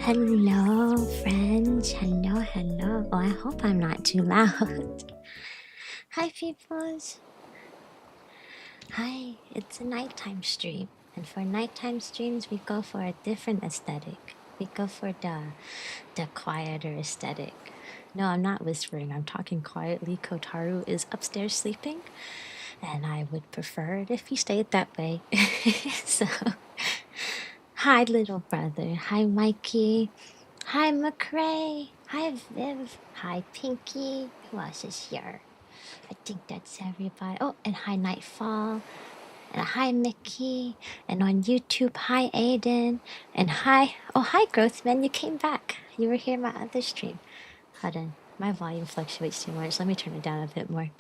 Hello, friends. Hello, hello. Oh, I hope I'm not too loud. Hi, peoples. Hi, it's a nighttime stream. And for nighttime streams, we go for a different aesthetic. We go for the quieter aesthetic. No, I'm not whispering. I'm talking quietly. Kotaru is upstairs sleeping, and I would prefer it if he stayed that way. So, hi, little brother. Hi, Mikey. Hi, McRae. Hi, Viv. Hi, Pinky. Who else is here? I think that's everybody. Oh, and hi, Nightfall. And hi, Mickey. And on YouTube, hi, Aiden. And hi. Oh, hi, Growthman. You came back. You were here my other stream. Hold on. My volume fluctuates too much. Let me turn it down a bit more.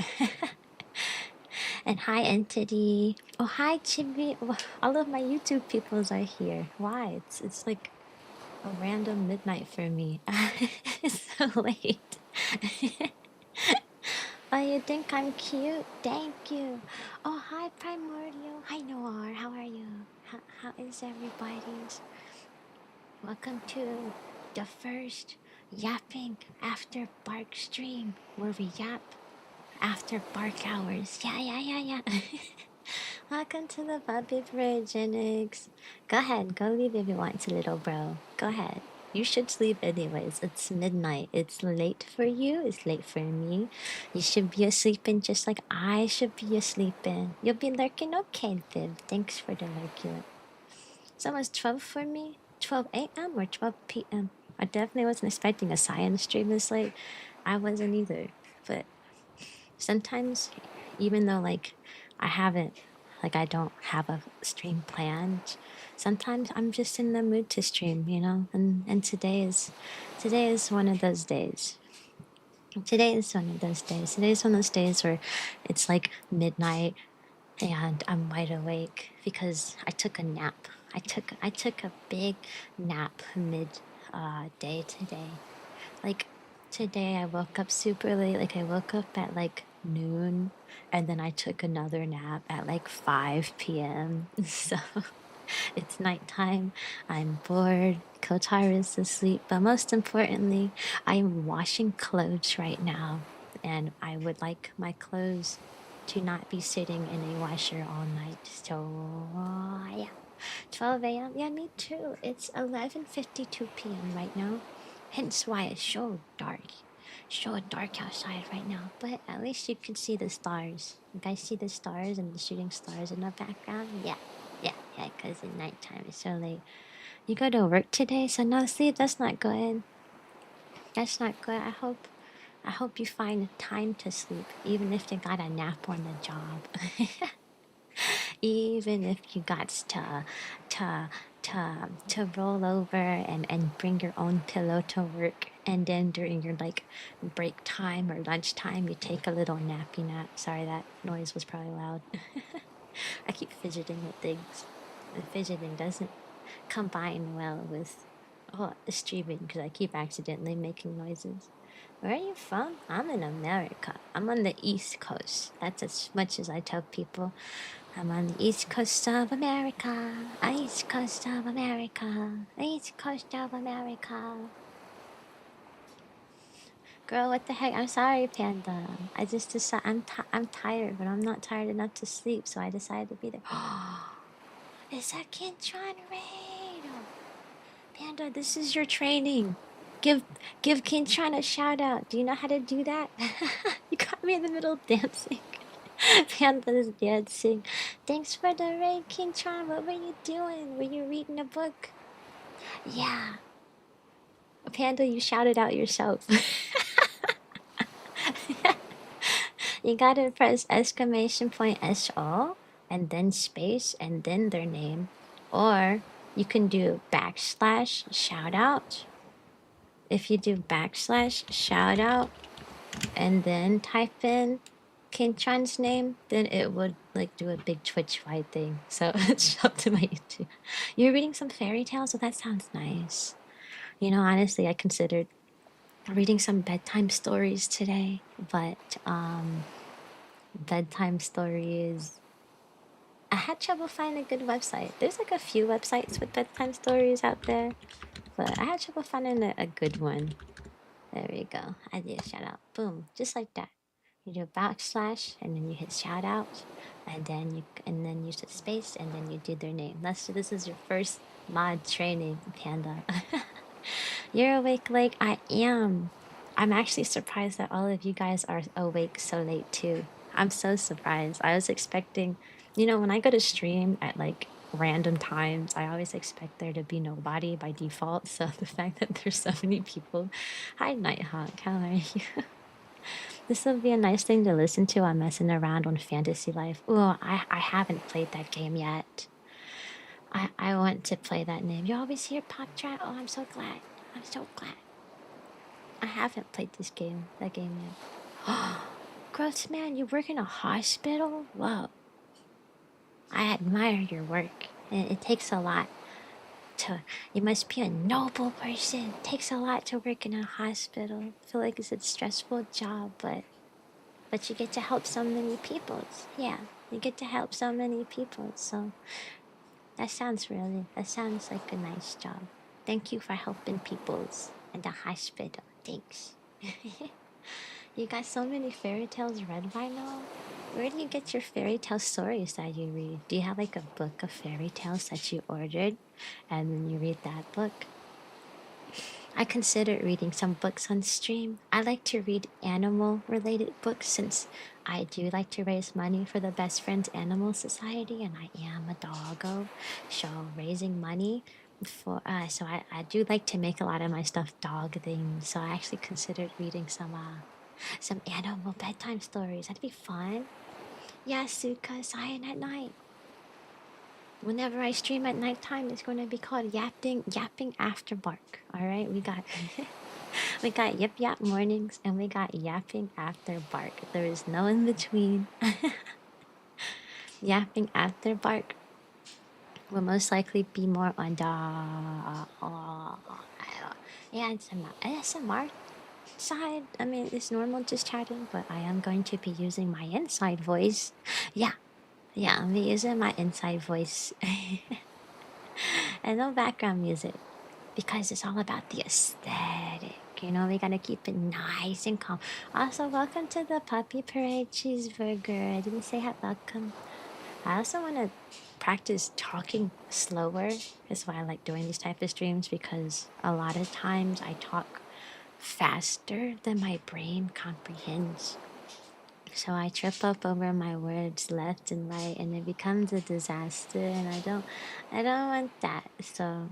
And hi, Entity. Oh, hi, Chibi. Oh, all of my YouTube peoples are here. Why? It's like a random midnight for me. It's so late. Oh, you think I'm cute? Thank you. Oh, hi, Primordial. Hi, Noir. How are you? How is everybody's? Welcome to the first Yapping After Bark stream where we yap after bark hours. Yeah. Welcome to the Puppy Bridge, Genix. Go ahead, go leave if you want to, little bro. Go ahead. You should sleep anyways. It's midnight. It's late for you. It's late for me. You should be asleeping just like I should be asleeping. You'll be lurking, okay, Viv. Thanks for the lurking. It's almost 12 for me. 12 a.m. or 12 p.m. I definitely wasn't expecting a Cyan stream this late. I wasn't either. But sometimes, even though like I haven't, like I don't have a stream planned, sometimes I'm just in the mood to stream, you know. And today is one of those days. Today is one of those days. Today is one of those days where it's like midnight and I'm wide awake because I took a nap. I took a big nap mid day today. Like today I woke up super late. Like I woke up at like noon and then I took another nap at like 5 p.m. So it's nighttime. I'm bored. Kotara's asleep. But most importantly, I'm washing clothes right now. And I would like my clothes to not be sitting in a washer all night. So yeah. 12 a.m. Yeah, me too. It's 11:52 p.m. right now. Hence why it's so dark outside right now. But at least you can see the stars. You guys see the stars and the shooting stars in the background? Yeah, because it's nighttime. It's so late. You go to work today, so no sleep. That's not good. That's not good. I hope you find time to sleep, even if you got a nap on the job. Even if you got to to roll over and bring your own pillow to work, and then during your like break time or lunch time you take a little nappy nap. Sorry, that noise was probably loud. I keep fidgeting with things. The fidgeting doesn't combine well with streaming because I keep accidentally making noises. Where are you from? I'm in America. I'm on the East Coast. That's as much as I tell people. I'm on the East Coast of America. East Coast of America. East Coast of America. Girl, what the heck? I'm sorry, Panda. I just decided I'm tired, but I'm not tired enough to sleep, so I decided to be there. Is that Kintron Raid? Panda, this is your training. Give Kintron a shout out. Do you know how to do that? You got me in the middle of dancing. Panda's dancing. Thanks for the raid, Kintron. What were you doing? Were you reading a book? Yeah. Panda, you shouted out yourself. You gotta press exclamation point SO and then space and then their name. Or you can do backslash shout out. If you do backslash shout out and then type in Kintron's name, then it would like do a big Twitch wide thing. So it's up to my YouTube. You're reading some fairy tales? Well, that sounds nice. You know, honestly, I considered reading some bedtime stories today, but bedtime stories, I had trouble finding a good website. There's like a few websites with bedtime stories out there, but I had trouble finding a good one. There we go. I did a shout out. Boom. Just like that. You do a backslash and then you hit shout out and then use the space and then you do their name. This is your first mod training, Panda. You're awake like I am. I'm actually surprised that all of you guys are awake so late too. I'm so surprised. I was expecting, when I go to stream at like random times, I always expect there to be nobody by default. So the fact that there's so many people. Hi, Nighthawk. How are you? This will be a nice thing to listen to while messing around on Fantasy Life. Oh, I haven't played that game yet. I want to play that name. You always hear Pop Chat? Oh, I'm so glad. I'm so glad. I haven't played that game yet. Gross man, you work in a hospital? Whoa. I admire your work. It takes a lot you must be a noble person. It takes a lot to work in a hospital. I feel like it's a stressful job, but you get to help so many people. Yeah, you get to help so many people. So that sounds like a nice job. Thank you for helping peoples in the hospital. Thanks. You got so many fairy tales read by now? Where do you get your fairy tale stories that you read? Do you have like a book of fairy tales that you ordered and then you read that book? I considered reading some books on stream. I like to read animal related books since I do like to raise money for the Best Friends Animal Society and I am a doggo. So raising money for so I do like to make a lot of my stuff dog themed. So I actually considered reading some animal bedtime stories. That'd be fun. Yeah, Suka, Cyan at night. Whenever I stream at nighttime, it's going to be called Yapping After Bark. All right, we got we got Yip Yap mornings and we got Yapping After Bark. There is no in between. Yapping After Bark will most likely be more on the ASMR side. I mean, it's normal just chatting, but I am going to be using my inside voice. Yeah, I'm using my inside voice. And no background music because it's all about the aesthetic. We gotta keep it nice and calm. Also, welcome to the Puppy Parade Cheeseburger. I didn't say hi, welcome. I also want to practice talking slower. That's why I like doing these type of streams because a lot of times I talk faster than my brain comprehends. So I trip up over my words left and right and it becomes a disaster and I don't want that. So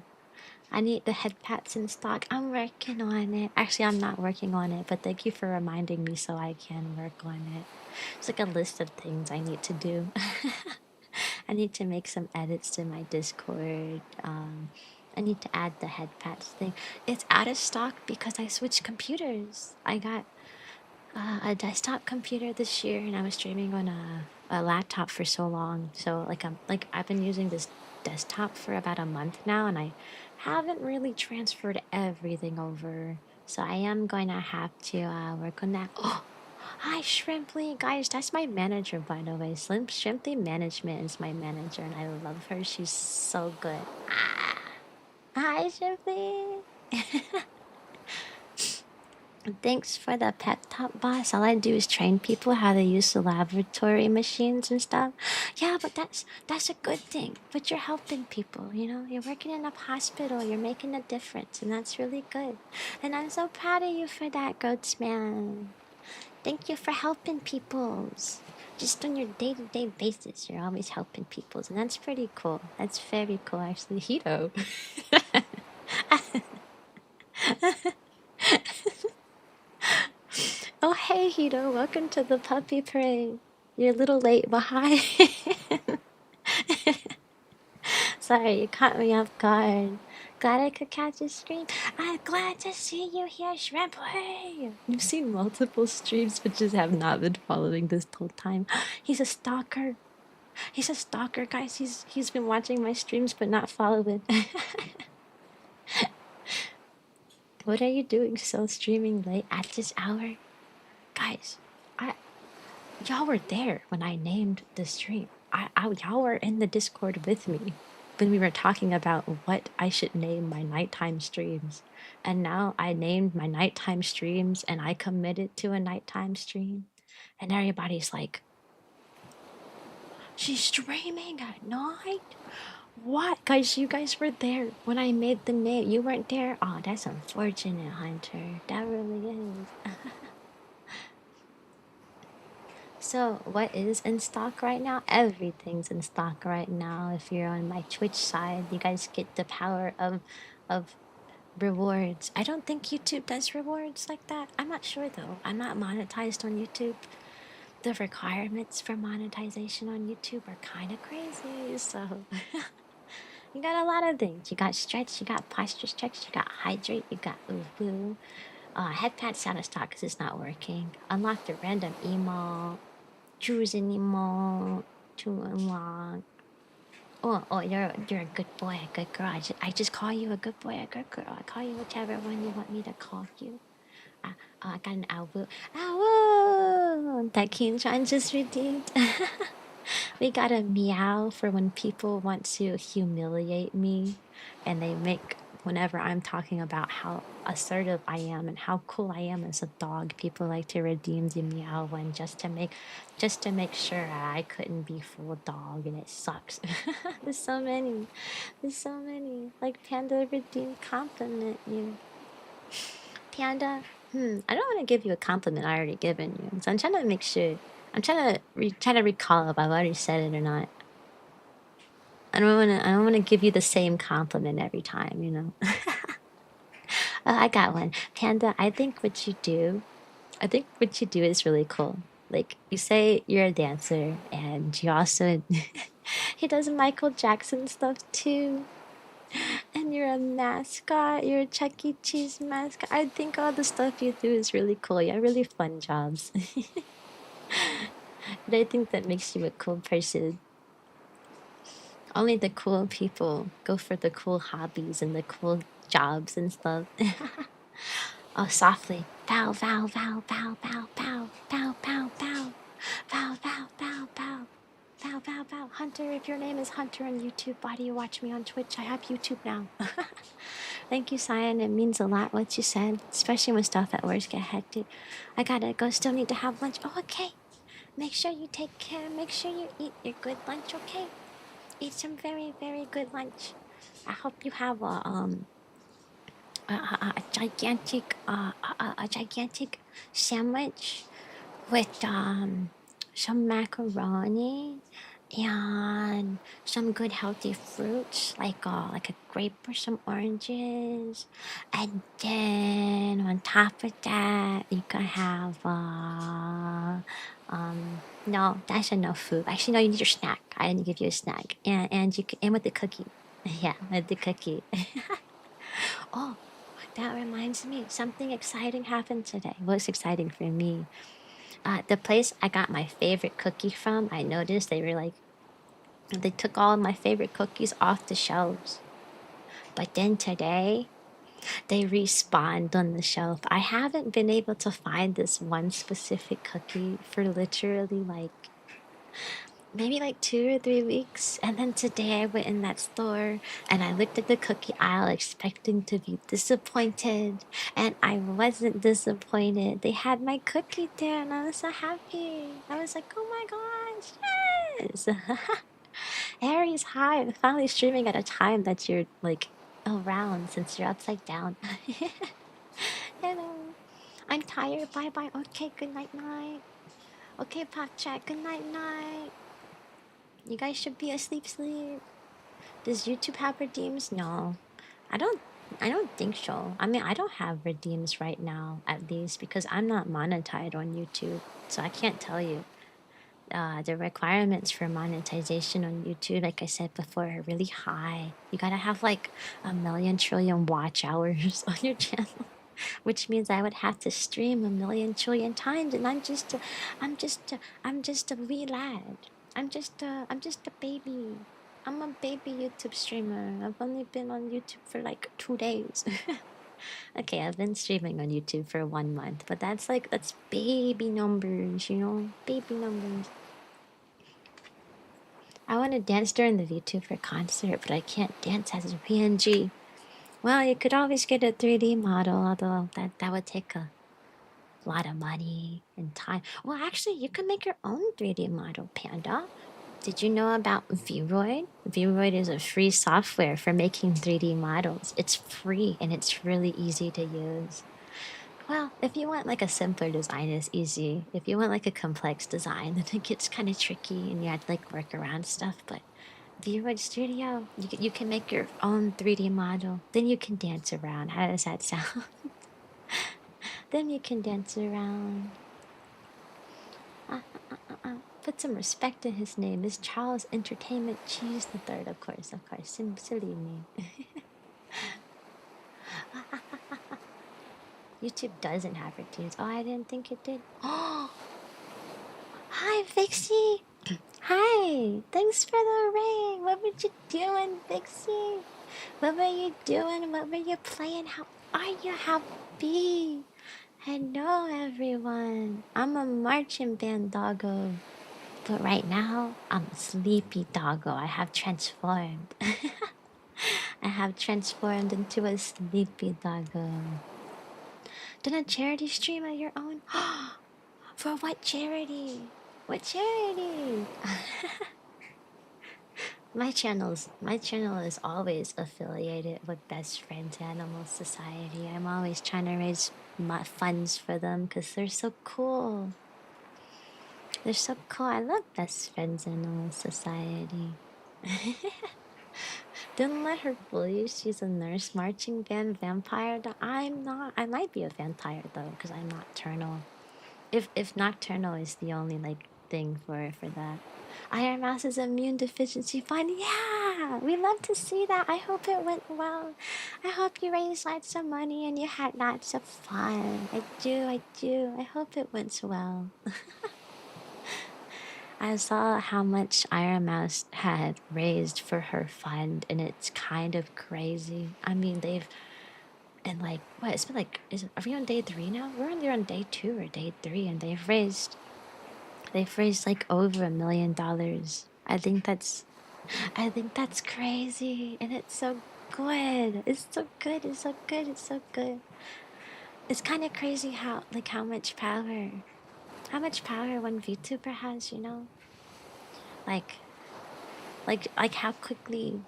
I need the head pats in stock. I'm working on it. Actually, I'm not working on it, but thank you for reminding me so I can work on it. It's like a list of things I need to do. I need to make some edits to my Discord. I need to add the head pats thing. It's out of stock because I switched computers. I got a desktop computer this year and I was streaming on a laptop for so long. So I've been using this desktop for about a month now and I haven't really transferred everything over. So I am going to have to work on that. Oh, hi Shrimply. Guys, that's my manager by the way. Shrimply Management is my manager and I love her. She's so good. Hi Shrimply. Thanks for the pep talk, boss. All I do is train people how to use the laboratory machines and stuff. Yeah, but that's a good thing. But you're helping people, You're working in a hospital. You're making a difference, and that's really good. And I'm so proud of you for that, Goats Man. Thank you for helping peoples. Just on your day-to-day basis, you're always helping peoples, and that's pretty cool. That's very cool, actually. Hito. Oh, hey, Hito. Welcome to the puppy parade. You're a little late behind. Sorry, you caught me off guard. Glad I could catch a stream. I'm glad to see you here, Shrimply. You've seen multiple streams, but just have not been following this whole time. He's a stalker. He's a stalker, guys. He's been watching my streams, but not following. What are you doing still streaming late at this hour? Guys, y'all were there when I named the stream. Y'all were in the Discord with me. when we were talking about what I should name my nighttime streams. And now I named my nighttime streams and I committed to a nighttime stream. And everybody's like, she's streaming at night? What? Guys, you guys were there when I made the name. You weren't there? Oh, that's unfortunate, Hunter. That really is. So, what is in stock right now? Everything's in stock right now. If you're on my Twitch side, you guys get the power of rewards. I don't think YouTube does rewards like that. I'm not sure though. I'm not monetized on YouTube. The requirements for monetization on YouTube are kind of crazy. So, you got a lot of things. You got stretch, you got posture stretch, you got hydrate, you got ooh. Headpad's out of stock because it's not working. Unlock the random emote. Choose an emote to unlock. Oh, you're a good boy, a good girl. I just call you a good boy, a good girl. I call you whichever one you want me to call you. I got an owl. Owl! That King-chan just redeemed. We got a meow for when people want to humiliate me and they make whenever I'm talking about how assertive I am and how cool I am as a dog, people like to redeem the meow one just to make sure I couldn't be full dog and it sucks. There's so many. There's so many. Like Panda redeemed compliment you. Panda, I don't want to give you a compliment I already given you. So I'm trying to make sure. I'm trying to try to recall if I've already said it or not. I don't wanna give you the same compliment every time, you know. I got one. Panda, I think what you do is really cool. Like you say you're a dancer and you also he does Michael Jackson stuff too. And you're a mascot, you're a Chuck E. Cheese mascot. I think all the stuff you do is really cool. You have really fun jobs. But I think that makes you a cool person. Only the cool people go for the cool hobbies and the cool jobs and stuff. Oh, softly. Bow, bow, bow, bow, bow, bow, bow, bow, bow, bow, bow, bow, bow. Bow, bow, bow. Hunter, if your name is Hunter on YouTube, why do you watch me on Twitch? I have YouTube now. Thank you, Cyan. It means a lot what you said, especially when stuff at work get hectic. I gotta go, still need to have lunch. Oh, okay. Make sure you take care. Make sure you eat your good lunch, okay? Eat some very, very good lunch. I hope you have a gigantic a gigantic sandwich with some macaroni and some good healthy fruits like a grape or some oranges, and then on top of that you can have no, that's enough food. Actually, no, you need your snack. I didn't give you a snack, and you can, and with the cookie. Yeah, with the cookie. Oh, that reminds me, something exciting happened today. Well, it's exciting for me. The place I got my favorite cookie from, I noticed they took all of my favorite cookies off the shelves. But then today, they respawned on the shelf. I haven't been able to find this one specific cookie for literally maybe like 2 or 3 weeks. And then today I went in that store and I looked at the cookie aisle expecting to be disappointed. And I wasn't disappointed. They had my cookie there and I was so happy. I was like, oh my gosh, yes. Aries, hi. I'm finally streaming at a time that you're like around since you're upside down. Hello. I'm tired. Bye bye. Okay, good night night. Okay, Pop Chat, good night night. You guys should be asleep sleep. Does YouTube have redeems? No. I don't I don't think so. I mean, I don't have redeems right now, at least because I'm not monetized on YouTube. So I can't tell you. The requirements for monetization on YouTube, like I said before, are really high. You gotta have like 1,000,000,000,000,000 watch hours on your channel, which means I would have to stream 1,000,000,000,000,000 times, and I'm just a wee lad. I'm just a baby. I'm a baby YouTube streamer. I've only been on YouTube for like 2 days. Okay, I've been streaming on YouTube for 1 month, but that's baby numbers, you know, baby numbers. I want to dance during the VTuber concert, but I can't dance as a PNG. Well, you could always get a 3D model, although that would take a lot of money and time. Well, actually, you can make your own 3D model, Panda. Did you know about Vroid? Vroid is a free software for making 3D models. It's free and it's really easy to use. Well, if you want like a simpler design, it's easy. If you want like a complex design, then it gets kind of tricky and you have to like work around stuff. But Vroid Studio, you can make your own 3D model. Then you can dance around. How does that sound? Then you can dance around. Put some respect in his name. It's Charles Entertainment Cheese the Third, of course, of course. Silly me. YouTube doesn't have reviews. Oh, I didn't think it did. Oh, hi, Vixie. Hi. Thanks for the ring. What were you doing, Vixie? What were you doing? What were you playing? How are you happy? Hello, everyone. I'm a marching band doggo. But right now, I'm a sleepy doggo. I have transformed. I have transformed into a sleepy doggo. Done a charity stream of your own? For what charity? What charity? My channel is always affiliated with Best Friends Animal Society. I'm always trying to raise funds for them because they're so cool. They're so cool. I love Best Friends Animal Society. Don't let her fool you. She's a nurse, marching band, vampire. I'm not. I might be a vampire though, because I'm nocturnal. If nocturnal is the only like thing for that. Iron Mouse's immune deficiency fund. Yeah, we love to see that. I hope it went well. I hope you raised lots of money and you had lots of fun. I do. I do. I hope it went well. I saw how much Iron Mouse had raised for her fund, and it's kind of crazy. I mean, and like, what? It's been like, are we on day 3 now? We're either on day 2 or day 3, and they've raised like over $1 million. I think that's crazy, and it's so good. It's so good. It's so good. It's so good. It's kind of crazy how much power one VTuber has, you know? Like how quickly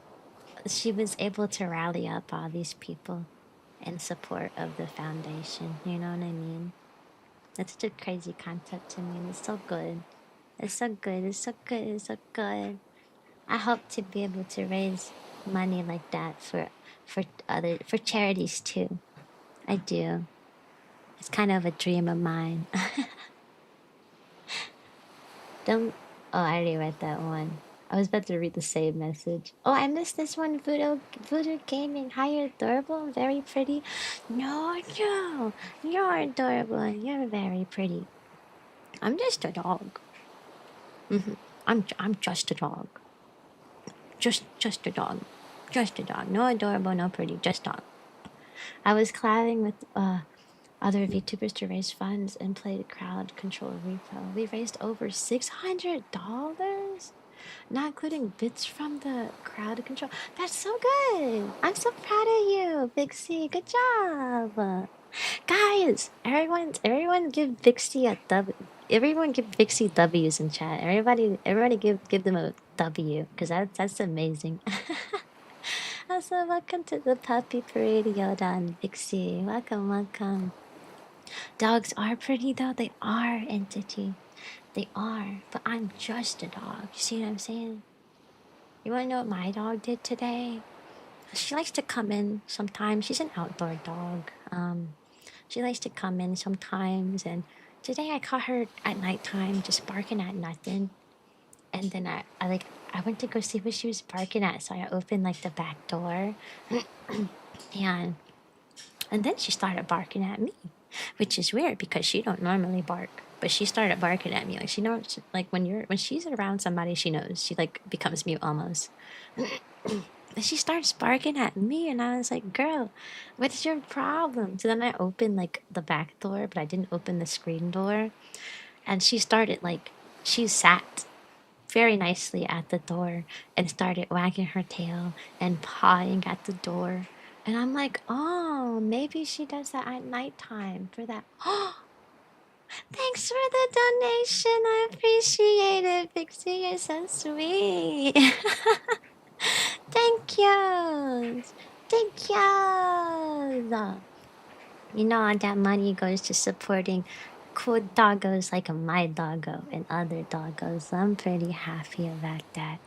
she was able to rally up all these people in support of the foundation. You know what I mean? That's such a crazy concept to me, and it's so good. It's so good. It's so good. It's so good. I hope to be able to raise money like that for charities too. I do. It's kind of a dream of mine. Don't. Oh, I already read that one. I was about to read the same message. Oh, I missed this one. Voodoo Gaming. Hi, you're adorable and very pretty. No, no, you're adorable and you're very pretty. I'm just a dog. I'm just a dog. Just a dog. Just a dog. No adorable, no pretty. Just dog. I was collabing with other VTubers to raise funds and played crowd control repo. We raised over $600, not including bits from the crowd control. That's so good. I'm so proud of you, Big C. Good job, guys. Everyone, give Vixie a W. Everyone, give Vixie W's in chat. Everybody, give them a W because that's amazing. Also, welcome to the puppy parade, Yoda and Vixie. Welcome, welcome. Dogs are pretty though. They are entity. They are. But I'm just a dog. You see what I'm saying? You wanna know what my dog did today? She likes to come in sometimes. She's an outdoor dog. She likes to come in sometimes, and today I caught her at nighttime just barking at nothing. And then I went to go see what she was barking at, so I opened like the back door, and then she started barking at me, which is weird because she don't normally bark. But she started barking at me like she knows, like when she's around somebody she knows, she like becomes mute almost. And she starts barking at me, and I was like, "Girl, what's your problem?" So then I opened like the back door, but I didn't open the screen door, and she started like she sat very nicely at the door and started wagging her tail and pawing at the door. And I'm like, oh, maybe she does that at nighttime for that. Oh, thanks for the donation. I appreciate it, Pixie. You're so sweet. Thank you. Thank you. You know, that money goes to supporting cool doggos like my doggo and other doggos. I'm pretty happy about that.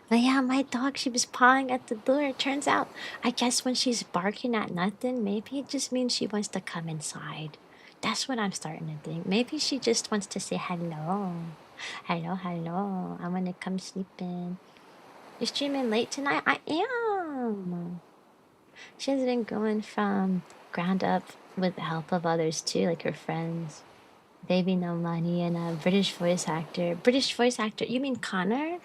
But yeah, my dog, she was pawing at the door. It turns out, I guess when she's barking at nothing, maybe it just means she wants to come inside. That's what I'm starting to think. Maybe she just wants to say hello. Hello, hello. I want to come sleep in. You're streaming late tonight? I am. She has been going from ground up with the help of others too, like her friends. Baby No Money and a British voice actor. British voice actor? You mean Connor?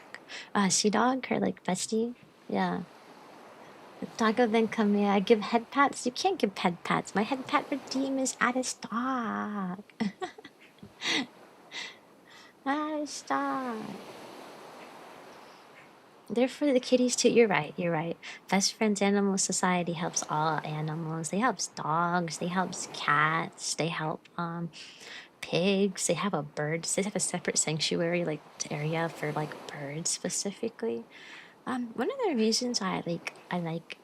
Sea Dog, her like bestie? Yeah. Doggo then come here. I give head pats. You can't give head pats. My head pat redeem is out of stock. Out of stock. They're for the kitties too. You're right. You're right. Best Friends Animal Society helps all animals. They helps dogs. They helps cats. They help pigs. They have a birds. They have a separate sanctuary like area for like birds specifically. One of the reasons I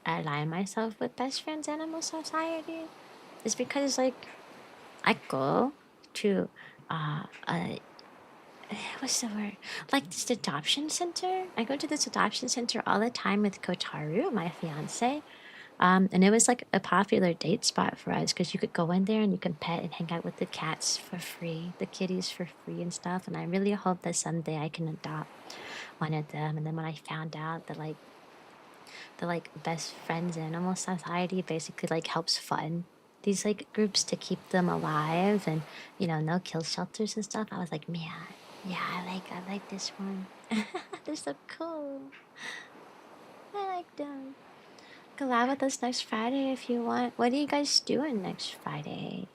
align myself with Best Friends Animal Society is because like I go to a what's the word? Like this adoption center. I go to this adoption center all the time with Kotaru, my fiance. And it was like a popular date spot for us because you could go in there and you can pet and hang out with the cats for free, the kitties for free and stuff. And I really hope that someday I can adopt one of them. And then when I found out that like the like Best Friends Animal Society basically like helps fund these like groups to keep them alive and no kill shelters and stuff, I was like, man, yeah, I like this one. They're so cool. I like them. Collab with us next Friday if you want. What are you guys doing next Friday?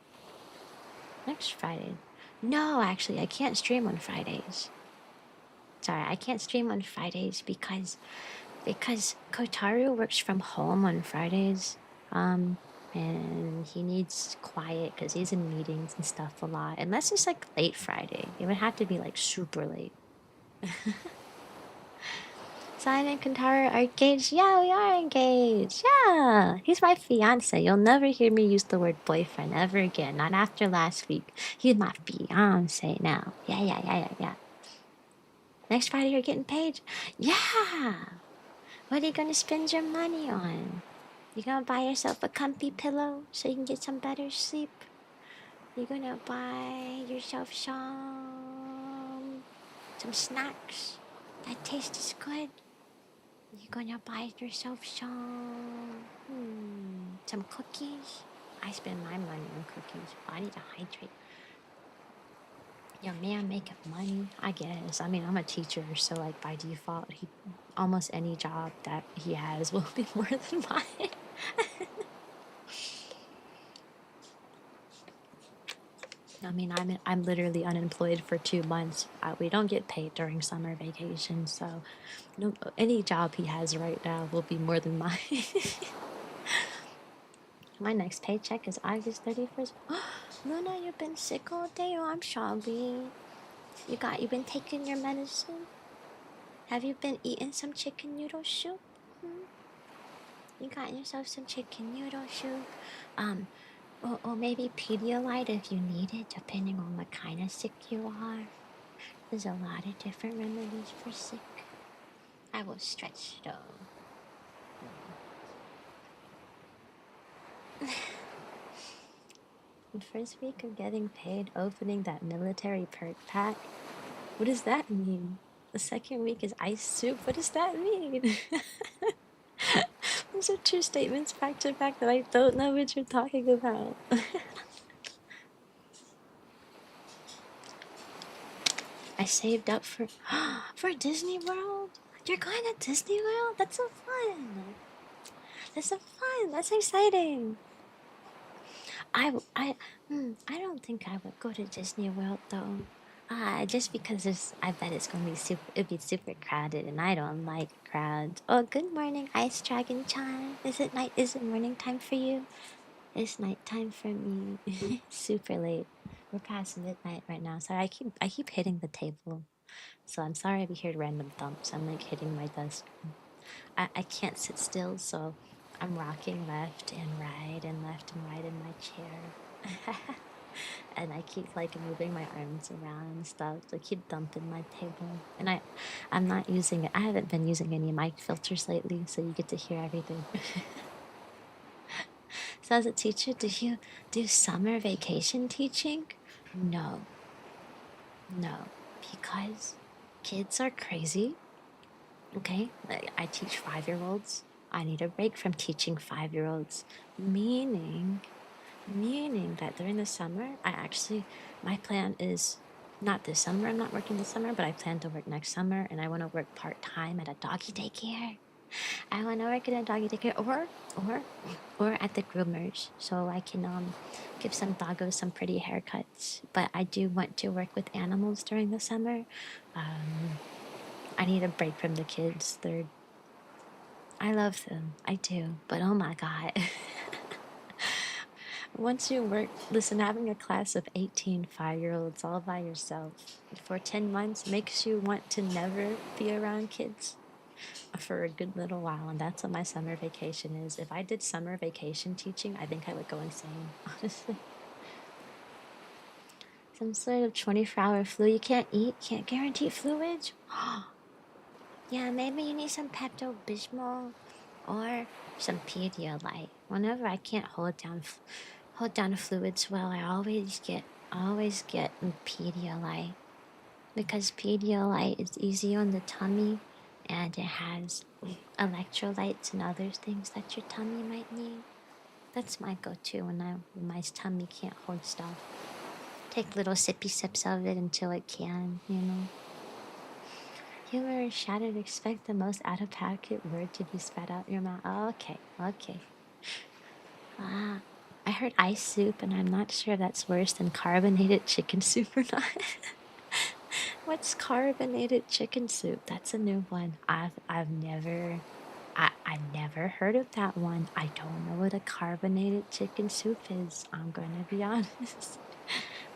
Next Friday? No, actually, I can't stream on Fridays. Sorry, I can't stream on Fridays because Kotaru works from home on Fridays. And he needs quiet because he's in meetings and stuff a lot. Unless it's like late Friday. It would have to be like super late. Cyan and Kantara are engaged. Yeah, we are engaged. Yeah, he's my fiance. You'll never hear me use the word boyfriend ever again. Not after last week. He's my fiance now. Yeah. Next Friday, you're getting paid. Yeah. What are you gonna spend your money on? You gonna buy yourself a comfy pillow so you can get some better sleep? You gonna buy yourself some snacks that taste as good? You gonna buy yourself some cookies? I spend my money on cookies. I need to hydrate. Your man making money, I guess. I mean, I'm a teacher, so like by default, almost any job that he has will be more than mine. I mean, I'm literally unemployed for 2 months. We don't get paid during summer vacation, so no, any job he has right now will be more than mine. My next paycheck is August 31st. Luna, you've been sick all day. Oh, I'm sorry. You been taking your medicine? Have you been eating some chicken noodle soup? You got yourself some chicken noodle soup? Or maybe Pedialyte if you need it, depending on what kind of sick you are. There's a lot of different remedies for sick. I will stretch though. The first week of getting paid, opening that military perk pack. What does that mean? The second week is ice soup. What does that mean? Those are two statements back to back that I don't know what you're talking about. I saved up for Disney World. You're going to Disney World? That's so fun. That's so fun. That's exciting. I don't think I would go to Disney World though. Just because I bet it's gonna be it'd be super crowded, and I don't like crowds. Oh, good morning, Ice Dragon Chan. Is it night? Is it morning time for you? It's nighttime for me. Super late. We're past midnight right now. Sorry, I keep hitting the table, so I'm sorry if you hear random thumps. I'm like hitting my desk. I can't sit still, so I'm rocking left and right and left and right in my chair. And I keep like moving my arms around and stuff. So I keep dumping my table. And I'm not using it. I haven't been using any mic filters lately, so you get to hear everything. So as a teacher, do you do summer vacation teaching? No, no, because kids are crazy. Okay, I teach 5-year-olds. I need a break from teaching 5-year-olds, meaning that during the summer, my plan is not this summer. I'm not working this summer, but I plan to work next summer, and I want to work part-time at a doggy daycare. I want to work at a doggy daycare, or or at the groomers, so I can give some doggos some pretty haircuts. But I do want to work with animals during the summer. I need a break from the kids. I love them, I do, but oh my god. Once you work, listen, having a class of 18 5-year-olds all by yourself for 10 months makes you want to never be around kids for a good little while. And that's what my summer vacation is. If I did summer vacation teaching, I think I would go insane, honestly. Some sort of 24-hour flu. You can't eat, can't guarantee fluids. Yeah, maybe you need some Pepto Bismol or some Pedialyte. Whenever I can't hold down fluids well, I always get Pedialyte because Pedialyte is easy on the tummy and it has electrolytes and other things that your tummy might need. That's my go-to when my tummy can't hold stuff. Take little sippy sips of it until it can. Humor is shattered. Expect the most out-of-pocket word to be spat out your mouth. Oh, okay. Ah, I heard ice soup, and I'm not sure if that's worse than carbonated chicken soup or not. What's carbonated chicken soup? That's a new one. I've never heard of that one. I don't know what a carbonated chicken soup is. I'm gonna be honest.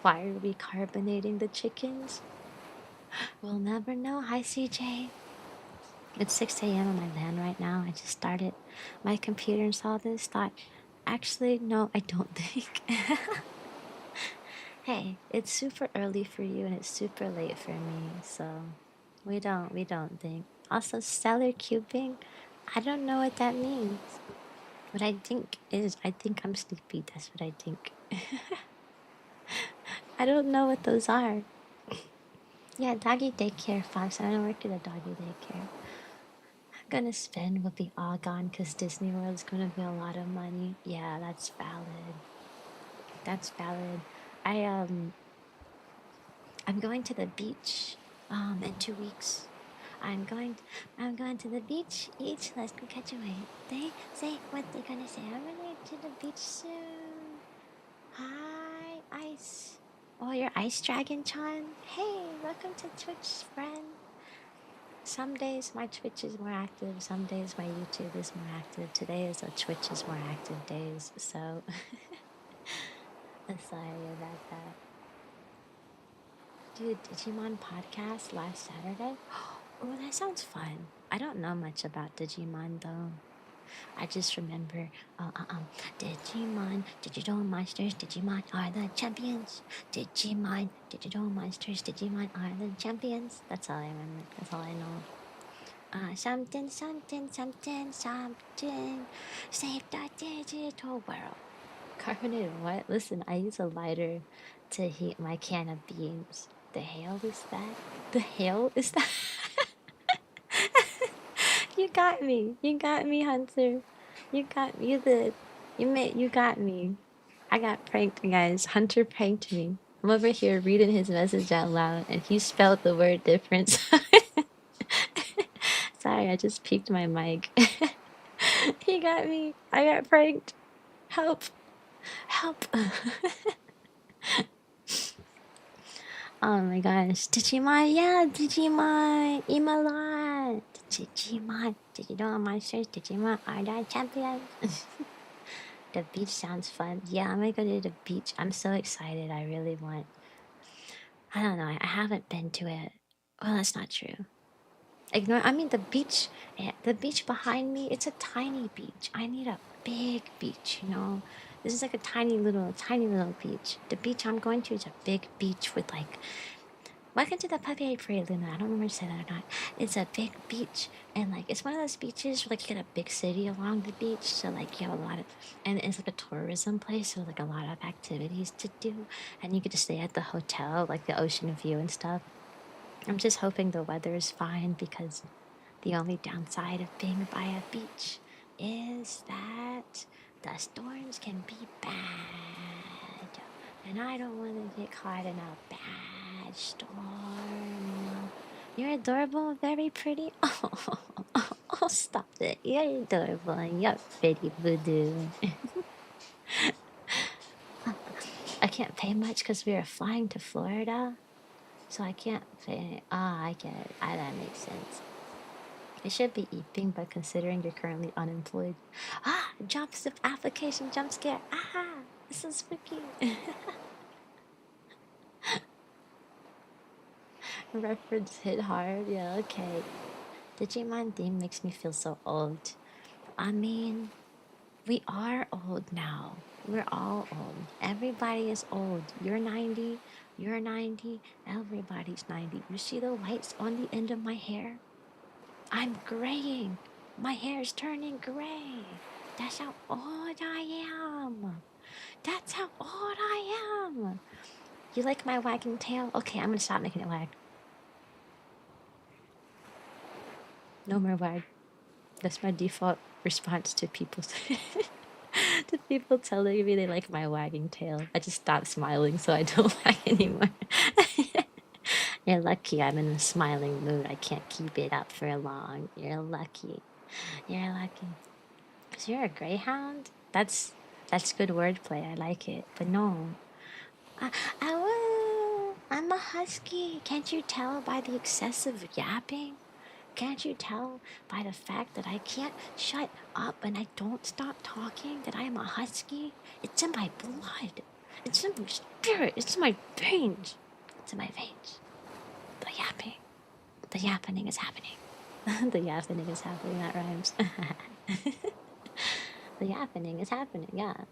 Why are we carbonating the chickens? We'll never know. Hi, CJ. It's 6 a.m. on my land right now. I just started my computer and saw this. Thought, actually, no, I don't think. Hey, it's super early for you and it's super late for me, so we don't think. Also, stellar cubing, I don't know what that means. What I think is, I think I'm sleepy. That's what I think. I don't know what those are. Yeah, doggy daycare, Fox. I don't work at a doggy daycare. Gonna spend will be all gone because Disney World's gonna be a lot of money. Yeah, that's valid. That's valid. I I'm going to the beach in 2 weeks. I'm going to the beach. Each let's go catch a wave. They say what they gonna say. I'm going to the beach soon. Hi, Ice. Oh, you're Ice Dragon Chan. Hey, welcome to Twitch, friend. Some days my Twitch is more active, some days my YouTube is more active. Today is a Twitch is more active days, so I'm sorry about that. Dude, Digimon podcast last Saturday? Oh, that sounds fun. I don't know much about Digimon though. I just remember, Digimon, Digital Monsters, Digimon are the champions. Digimon, Digital Monsters, Digimon are the champions. That's all I remember. That's all I know. Something, something, something, something. Save the digital world. Carbonated what? Listen, I use a lighter to heat my can of beans. The hell is that? The hell is that? You got me. You got me, Hunter. You got me. You got me. I got pranked, guys. Hunter pranked me. I'm over here reading his message out loud, and he spelled the word difference. Sorry, I just peeked my mic. He got me. I got pranked. Help. Help. Oh my gosh. Digimon, yeah, Digimon. Imalon. Digimon. Did you know on my search Digimon are the champions? The beach sounds fun. Yeah, I'm gonna go to the beach. I'm so excited. I really want. I don't know. I haven't been to it. Well, that's not true. Ignore. I mean, the beach. The beach behind me. It's a tiny beach. I need a big beach. You know, this is like a tiny little beach. The beach I'm going to is a big beach with like. Welcome to the puppy parade, Luna. I don't remember if I said that or not. It's a big beach, and like it's one of those beaches where like you get a big city along the beach, so like you have a lot of, and it's like a tourism place, so like a lot of activities to do, and you get to stay at the hotel, like the ocean view and stuff. I'm just hoping the weather is fine because the only downside of being by a beach is that the storms can be bad. And I don't want to get caught in a bad storm. You're adorable, very pretty. Oh, stop it. You're adorable and you're pretty, voodoo. I can't pay much because we are flying to Florida. So I can't pay. Ah, I get it. Ah, that makes sense. It should be eating, but considering you're currently unemployed. Ah, jobs application jump scare. Ah, this is spooky. Reference hit hard. Yeah, okay. Digimon theme makes me feel so old. I mean, we are old now. We're all old. Everybody is old. You're 90. You're 90. Everybody's 90. You see the whites on the end of my hair? I'm graying. My hair is turning gray. That's how old I am. That's how old I am. You like my wagging tail? Okay, I'm gonna stop making it wag. No more wag. That's my default response to people to people telling me they like my wagging tail. I just stop smiling so I don't wag anymore. You're lucky I'm in a smiling mood. I can't keep it up for long. You're lucky. You're lucky. Cause you're a greyhound? That's good wordplay. I like it. But no. I'm a husky. Can't you tell by the excessive yapping? Can't you tell by the fact that I can't shut up and I don't stop talking that I am a husky? It's in my blood. It's in my spirit. It's in my veins. It's in my veins. The yapping. The yappening is happening. The yappening is happening. That rhymes. The yappening is happening. Yeah.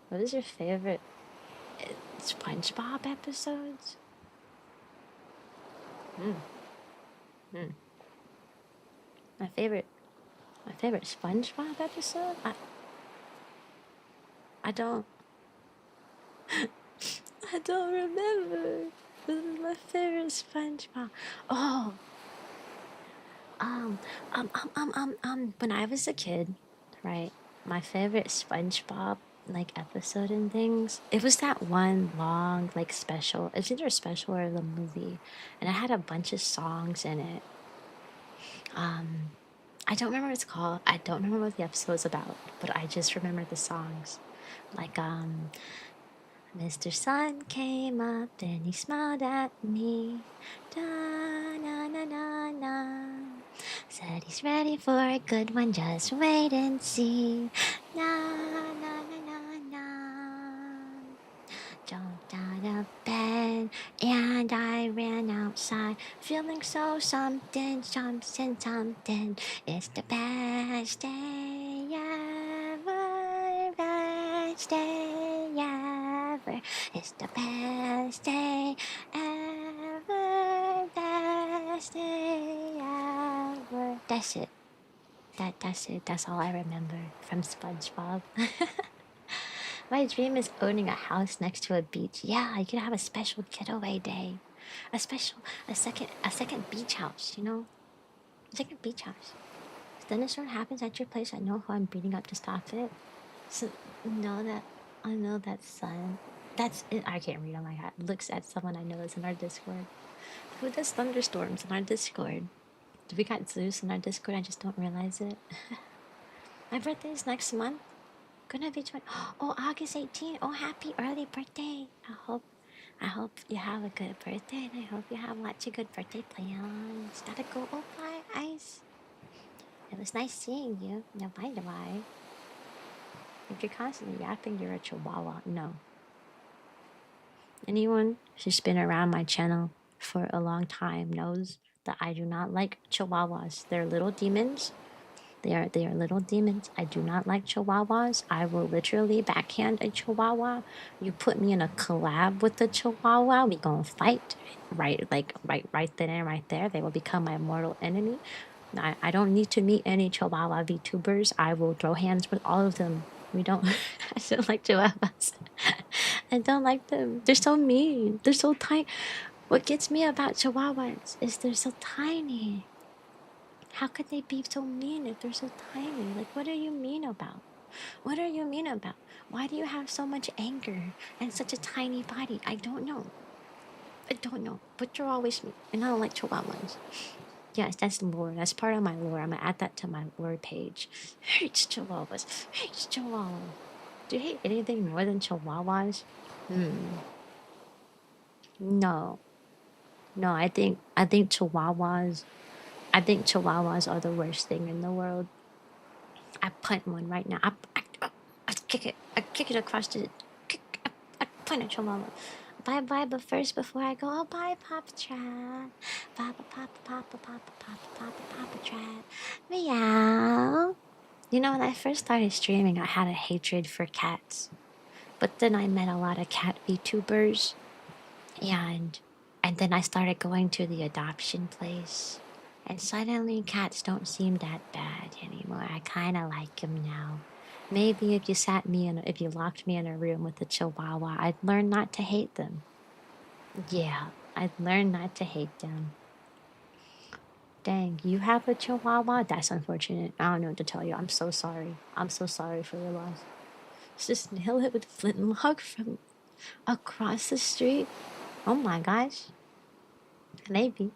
What is your favorite SpongeBob episodes? Hmm. Hmm. My favorite. My favorite SpongeBob episode. I don't. I don't remember. This is my favorite SpongeBob. Oh, when I was a kid, right? My favorite SpongeBob like episode and things. It was that one long like special. It's either a special or the movie, and it had a bunch of songs in it. I don't remember what it's called. I don't remember what the episode was about, but I just remember the songs. Like Mr. Sun came up and he smiled at me. Da na na na na. Said he's ready for a good one, just wait and see. Na na na na na. Jumped out of bed and I ran outside, feeling so something, something. It's the best day ever, best day ever. It's the best day ever, best day ever. That's it. That's it. That's all I remember from SpongeBob. My dream is owning a house next to a beach. Yeah, you could have a special getaway day. A second beach house, you know? A second beach house. If thunderstorm happens at your place, I know who I'm beating up to stop it. So I know that son. That's it. I can't read on my hat. Looks at someone I know is in our Discord. Who does thunderstorms in our Discord? Do we got Zeus in our Discord? I just don't realize it. My birthday is next month. Gonna be 20. Oh, August 18th. Oh, happy early birthday. I hope. I hope you have a good birthday, and I hope you have lots of good birthday plans. Gotta go. Oh, bye, Ice. It was nice seeing you. Now, bye, bye. If you're constantly yapping, you're a chihuahua. No. Anyone who's been around my channel for a long time knows that I do not like chihuahuas. They're little demons. They are little demons. I do not like chihuahuas. I will literally backhand a chihuahua. You put me in a collab with the chihuahua, we gonna fight. Right then and right there. They will become my mortal enemy. I don't need to meet any chihuahua VTubers. I will throw hands with all of them. We don't I don't like chihuahuas. I don't like them. They're so mean. They're so tiny. What gets me about chihuahuas is they're so tiny. How could they be so mean if they're so tiny? Like, what are you mean about? What are you mean about? Why do you have so much anger and such a tiny body? I don't know. I don't know. But you're always mean. And I don't like chihuahuas. Yes, that's lore. That's part of my lore. I'm gonna add that to my lore page. Hates chihuahuas. Hates chihuahuas. Do you hate anything more than chihuahuas? No. No, I think chihuahuas are the worst thing in the world. I punt one right now. I kick it. I kick it across the. I punt a chihuahua. Bye bye, but first, before I go, oh, bye, Papa Trap. Papa, Papa, Papa, Papa, Papa, Papa, Papa Trap. Meow. You know, when I first started streaming, I had a hatred for cats. But then I met a lot of cat VTubers. And then I started going to the adoption place. And suddenly cats don't seem that bad anymore. I kind of like them now. Maybe if you locked me in a room with a chihuahua, I'd learn not to hate them. Yeah, I'd learn not to hate them. Dang, you have a chihuahua? That's unfortunate. I don't know what to tell you. I'm so sorry. I'm so sorry for your loss. Just nail it with a flintlock from across the street. Oh my gosh. Maybe.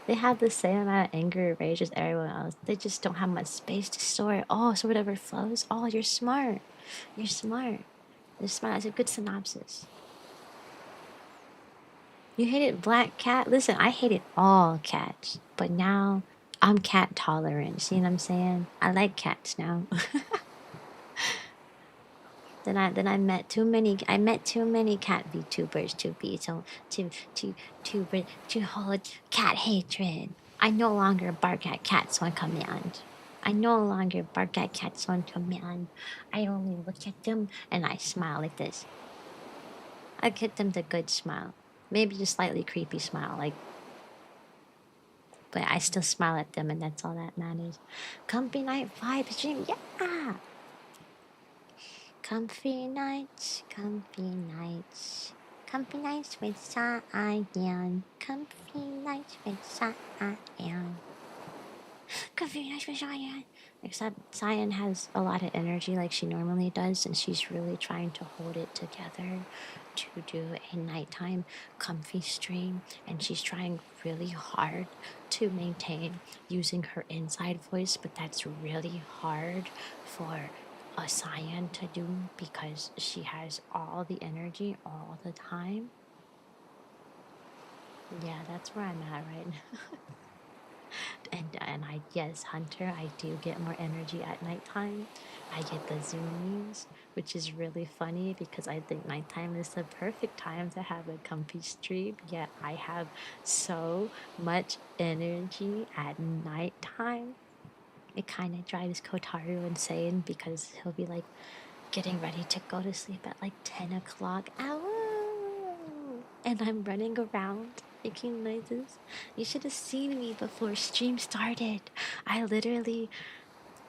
They have the same amount of anger and rage as everyone else. They just don't have much space to store it. Oh, so whatever flows. Oh, you're smart. You're smart. You're smart. That's a good synopsis. You hated black cat? Listen, I hated all cats. But now I'm cat tolerant. See what I'm saying? I like cats now. Then I met too many cat VTubers to hold cat hatred. I no longer bark at cats on command. I no longer bark at cats on command. I only look at them and I smile like this. I give them the good smile. Maybe a slightly creepy smile, like, but I still smile at them and that's all that matters. Comfy night vibe stream, yeah! Comfy nights, comfy nights. Comfy nights with Cyan. Comfy nights with Cyan. Comfy nights with Cyan. Except Cyan has a lot of energy like she normally does, and she's really trying to hold it together to do a nighttime comfy stream. And she's trying really hard to maintain using her inside voice, but that's really hard for a Cyan to do because she has all the energy all the time. Yeah, that's where I'm at right now. And I, yes, Hunter, I do get more energy at nighttime. I get the zoomies, which is really funny because I think nighttime is the perfect time to have a comfy stream. Yet I have so much energy at nighttime. It kind of drives Kotaru insane because he'll be like getting ready to go to sleep at like 10 o'clock. Ow! And I'm running around making noises. You should have seen me before stream started. I literally,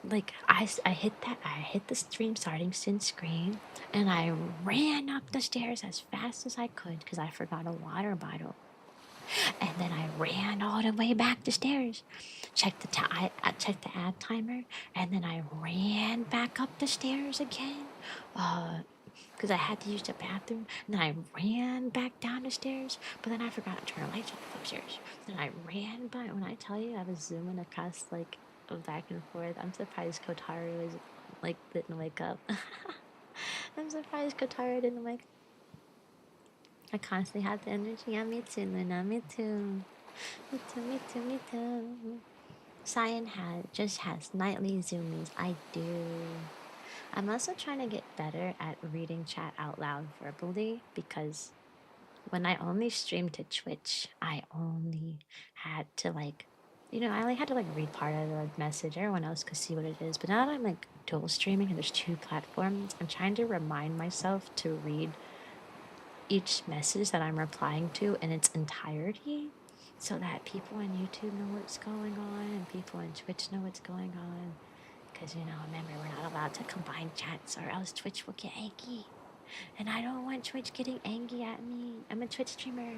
like, I hit the stream starting sin screen and I ran up the stairs as fast as I could because I forgot a water bottle. And then I ran all the way back the stairs, checked I checked the ad timer, and then I ran back up the stairs again, because I had to use the bathroom. And then I ran back down the stairs, but then I forgot to turn the lights off upstairs. Then I ran back. When I tell you, I was zooming across like back and forth. I'm surprised Kotaru was like didn't wake up. I'm surprised Kotaru didn't wake. I constantly have the energy. Yeah, me too, Luna. Me too. Me too, me too, me too. Cyan just has nightly zoomies. I do. I'm also trying to get better at reading chat out loud verbally because when I only streamed to Twitch, I only had to I only had to read part of the message. Everyone else could see what it is. But now that I'm dual streaming and there's two platforms, I'm trying to remind myself to read each message that I'm replying to in its entirety so that people on YouTube know what's going on and people on Twitch know what's going on. Because, remember, we're not allowed to combine chats or else Twitch will get angry. And I don't want Twitch getting angry at me. I'm a Twitch streamer.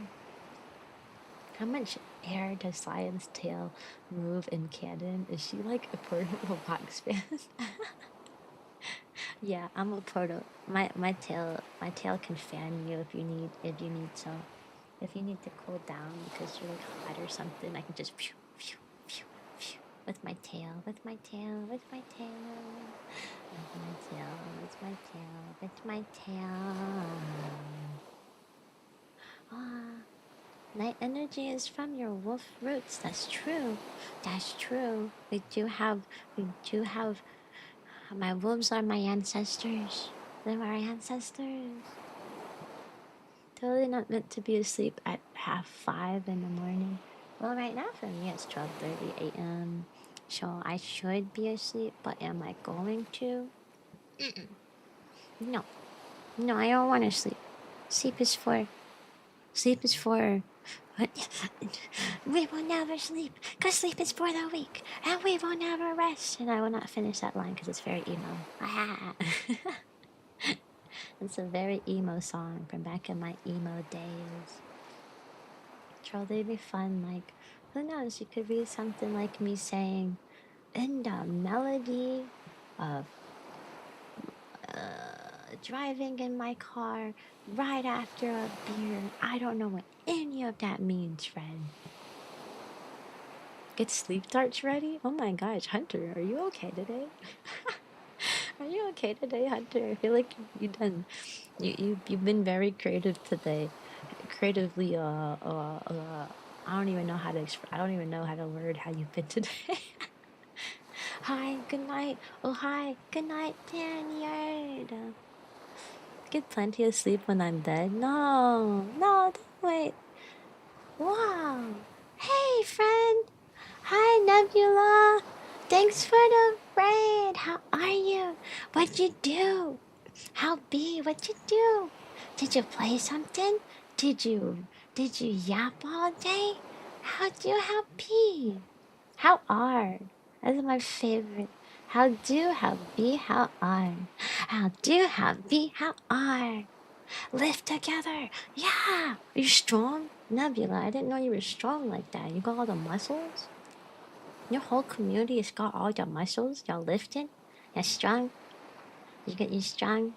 How much air does Cyan's tail move in canon? Is she like a portable box fan? Yeah, I'm a portal. My tail can fan you if you need so. If you need to cool down because you're hot or something, I can just phew, phew, phew, phew, with my tail, with my tail, with my tail, with my tail, with my tail, with my tail. Ah, night energy is from your wolf roots. That's true. That's true. We do have. My wolves are my ancestors. They're our ancestors. Totally not meant to be asleep at 4:30 in the morning. Well, right now for me it's 12:30 a.m. So I should be asleep, but am I going to? No. No, I don't want to sleep. Sleep is for... Sleep is for... We will never sleep, because sleep is for the weak, and we will never rest. And I will not finish that line because it's very emo. It's a very emo song from back in my emo days. Totally be fun. Who knows? You could read something like me saying, in the melody of driving in my car right after a beer. I don't know what any of that means, friend. Get sleep darts ready? Oh my gosh, Hunter, are you okay today? Are you okay today, Hunter? I feel like you've done. You've been very creative today. Creatively, I don't even know how to I don't even know how to word how you've been today. Hi, good night. Oh, hi, good night, Daniel. Get plenty of sleep when I'm dead. No, don't wait. Wow. Hey, friend. Hi, Nebula. Thanks for the raid. How are you? What'd you do? How be? What'd you do? Did you play something? Did you yap all day? How'd you how be? How are? That's my favorite. How do, how be, how are. How do, how be, how are. Lift together. Yeah. Are you strong? Nebula, I didn't know you were strong like that. You got all the muscles? Your whole community has got all your muscles? Y'all lifting? You're strong? You strong?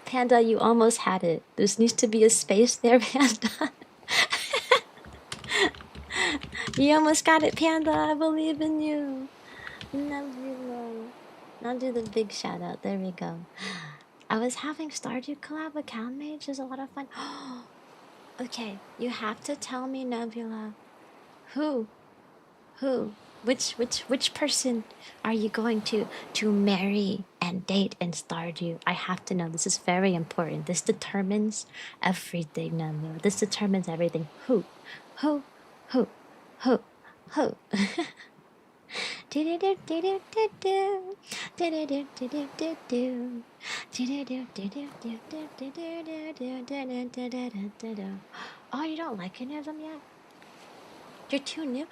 Panda, you almost had it. There needs to be a space there, Panda. You almost got it, Panda. I believe in you. Nebula. Now do the big shout out. There we go. I was having Stardew collab with CalMage. It was a lot of fun. Okay, you have to tell me, Nebula. Who? Who? Which person are you going to marry and date in Stardew? I have to know. This is very important. This determines everything, Nebula. This determines everything. Who? Who? Who? Who? Who? Oh, you don't like any of them yet? You're too new?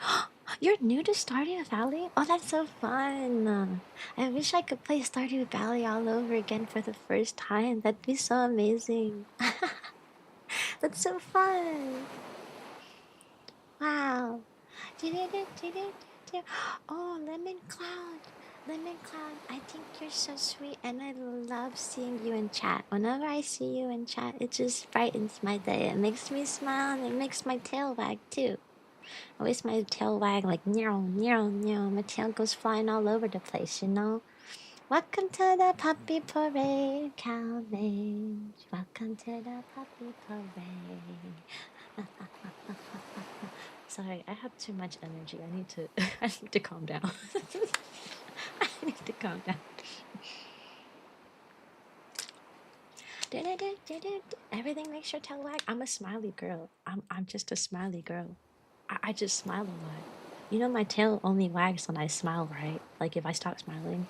You're new to Stardew Valley? Oh, that's so fun. I wish I could play Stardew Valley all over again for the first time. That'd be so amazing. That's so fun. Wow. Oh, Lemon Cloud. Lemon Cloud, I think you're so sweet and I love seeing you in chat. Whenever I see you in chat, it just brightens my day. It makes me smile and it makes my tail wag too. Always my tail wag like meow, meow, meow. My tail goes flying all over the place, you know? Welcome to the puppy parade, Calvin. Welcome to the puppy parade. Sorry, I have too much energy. I need to I need to calm down. I need to calm down. Everything makes your tail wag. I'm a smiley girl. I'm just a smiley girl. I just smile a lot. You know my tail only wags when I smile, right? Like if I stop smiling,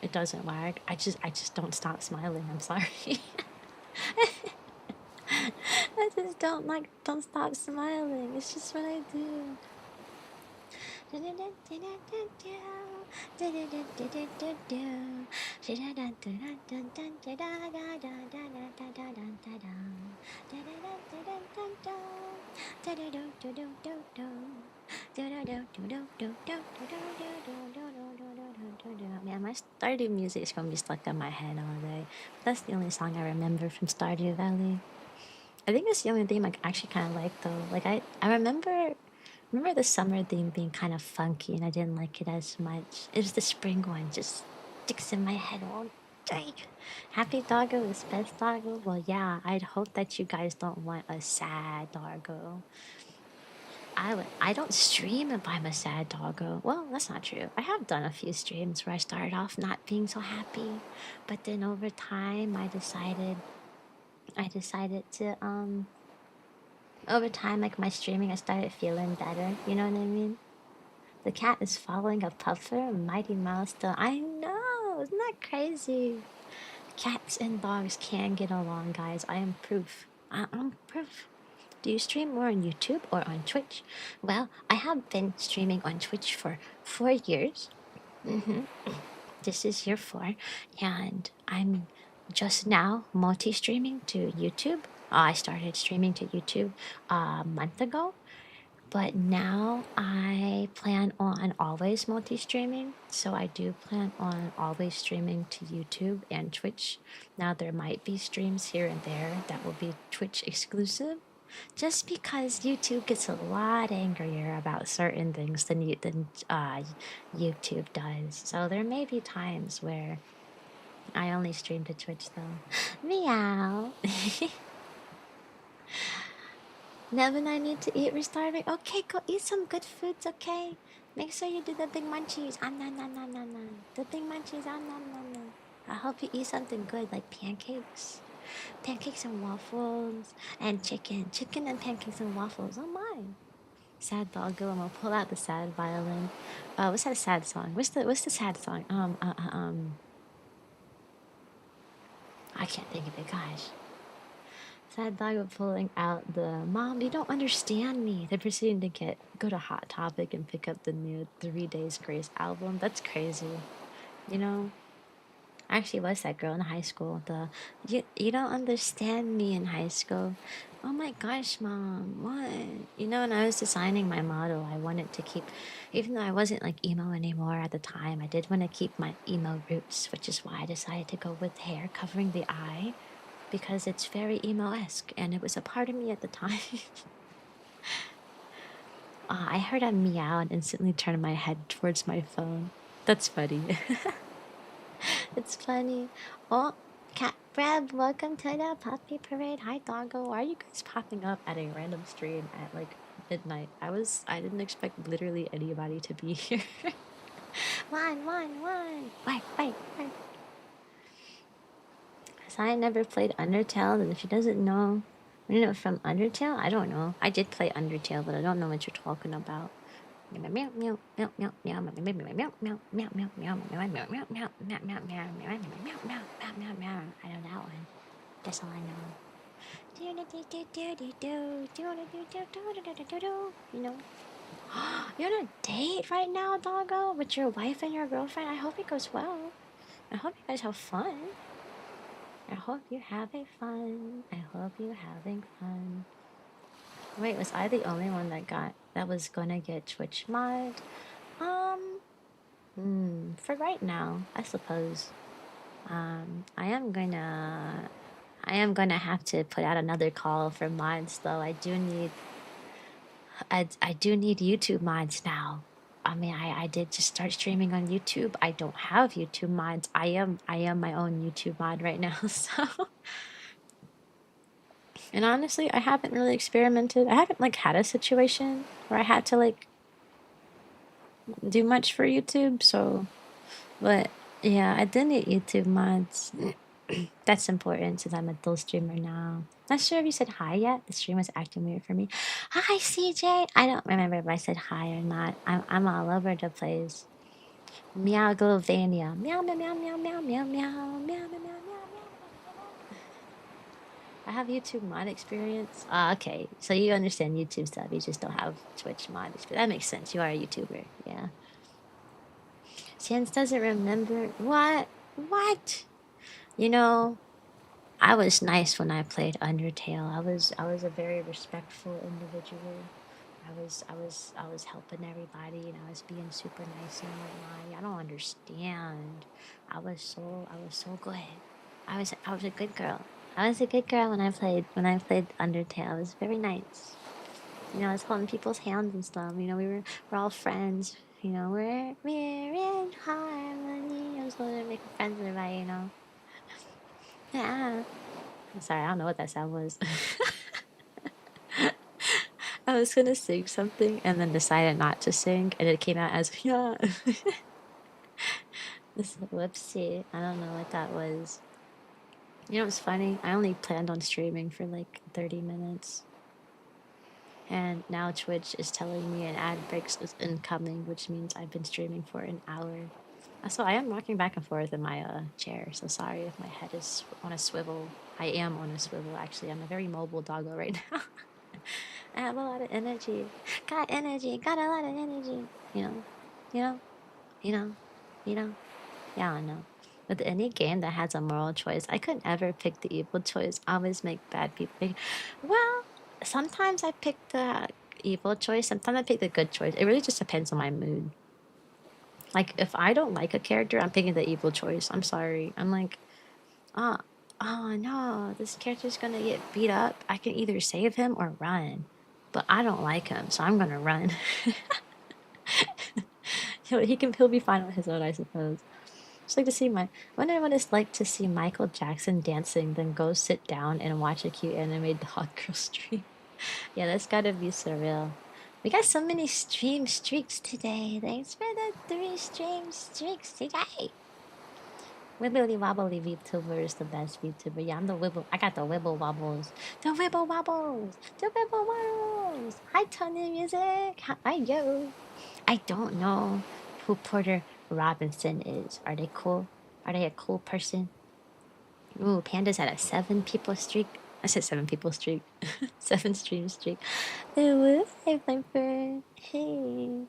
it doesn't wag. I just don't stop smiling. I'm sorry. I just don't stop smiling. It's just what I do. Man, my Stardew music is gonna be stuck in my head all day. That's the only song I remember from Stardew Valley. I think it's the only theme I actually kind of like though. Like I remember the summer theme being kind of funky and I didn't like it as much. It was the spring one, just sticks in my head all day. Happy doggo is best doggo. Well, yeah, I'd hope that you guys don't want a sad doggo. I don't stream if I'm a sad doggo. Well, that's not true. I have done a few streams where I started off not being so happy, but then over time I decided to over time, like my streaming, I started feeling better. You know what I mean? The cat is following a puffer, a mighty milestone. I know, isn't that crazy? Cats and dogs can get along, guys. I am proof. I'm proof. Do you stream more on YouTube or on Twitch? Well, I have been streaming on Twitch for 4 years. This is year 4, and I'm just now multi-streaming to YouTube. I started streaming to YouTube a month ago, but now I plan on always multi-streaming. So I do plan on always streaming to YouTube and Twitch. Now there might be streams here and there that will be Twitch exclusive, just because YouTube gets a lot angrier about certain things than YouTube does. So there may be times where I only stream to Twitch though. Meow. Nevin, I need to eat. We're starving. Okay, go eat some good foods, okay? Make sure you do the big munchies. Nom, nom, nom, nom, nom. The big munchies. Nom, nom, nom, nom. I hope you eat something good like pancakes. Pancakes and waffles. And chicken. Chicken and pancakes and waffles. Oh my. Sad doggo. I'm gonna pull out the sad violin. What's that sad song? What's the sad song? I can't think of it, gosh. Sad dog pulling out the mom, you don't understand me. They're proceeding to go to Hot Topic and pick up the new 3 Days Grace album. That's crazy. You know, I actually was that girl in high school. You don't understand me in high school. Oh my gosh, mom, what? You know, when I was designing my model, I wanted to keep, even though I wasn't like emo anymore at the time, I did want to keep my emo roots, which is why I decided to go with hair covering the eye, because it's very emo-esque and it was a part of me at the time. I heard a meow and instantly turned my head towards my phone. That's funny. It's funny. Oh, Cat Breb, welcome to the puppy parade. Hi, doggo. Why are you guys popping up at a random stream at like midnight? I didn't expect literally anybody to be here. One. Wait. Cyan never played Undertale, and if he doesn't know, from Undertale, I don't know. I did play Undertale, but I don't know what you're talking about. I know that one. That's all I know. You know? You're on a date right now, doggo? With your wife and your girlfriend? I hope it goes well. I hope you guys have fun. I hope you're having fun. I hope you're having fun. Wait, was I the only one that was gonna get Twitch mod? For right now, I suppose. I am gonna have to put out another call for mods though. I do need YouTube mods now. I mean, I did just start streaming on YouTube. I don't have YouTube mods. I am my own YouTube mod right now. So, and honestly, I haven't really experimented. I haven't like had a situation where I had to like do much for YouTube. So, but yeah, I do need YouTube mods. That's important since I'm a dual streamer now. Not sure if you said hi yet. The stream was acting weird for me. Hi, CJ. I don't remember if I said hi or not. I'm all over the place. Meow Glovania. Meow meow meow meow meow meow meow meow meow meow meow. I have YouTube mod experience. Okay. So you understand YouTube stuff. You just don't have Twitch mod experience. That makes sense. You are a YouTuber. Yeah. Chance doesn't remember. What? What? You know, I was nice when I played Undertale. I was a very respectful individual. I was helping everybody and I was being super nice and whatnot. I don't understand. I was so good. I was a good girl. I was a good girl when I played Undertale. I was very nice. You know, I was holding people's hands and stuff. You know, we're all friends. You know, we're in harmony. I was going to make friends with everybody, you know. Yeah. I'm sorry, I don't know what that sound was. I was gonna sing something and then decided not to sing, and it came out as yeah. Whoopsie, I don't know what that was. You know what's funny? I only planned on streaming for like 30 minutes. And now Twitch is telling me an ad break is incoming, which means I've been streaming for an hour. So I am rocking back and forth in my chair, so sorry if my head is on a swivel. I am on a swivel, actually. I'm a very mobile doggo right now. I have a lot of energy. Got energy. Got a lot of energy. You know, you know, you know, you know. Yeah, I know. With any game that has a moral choice, I could never pick the evil choice. I always make bad people. Well, sometimes I pick the evil choice. Sometimes I pick the good choice. It really just depends on my mood. Like if I don't like a character, I'm picking the evil choice. I'm sorry. I'm like, oh, oh no, this character's gonna get beat up. I can either save him or run. But I don't like him, so I'm gonna run. He'll be fine on his own, I suppose. Just like to see wonder what it's like to see Michael Jackson dancing, then go sit down and watch a cute anime dog girl stream. Yeah, that's gotta be surreal. We got so many stream streaks today. Thanks for the 3 stream streaks today. Wibbly wobbly VTuber is the best VTuber. Yeah, I'm the wibble. I got the wibble wobbles. The wibble wobbles. The wibble wobbles. Hi, Tony Music. Hi, yo. I don't know who Porter Robinson is. Are they cool? Are they a cool person? Ooh, Panda's at a 7 people streak. I said 7 people streak. 7 stream streak. Ooh, hey, Flamper. Hey.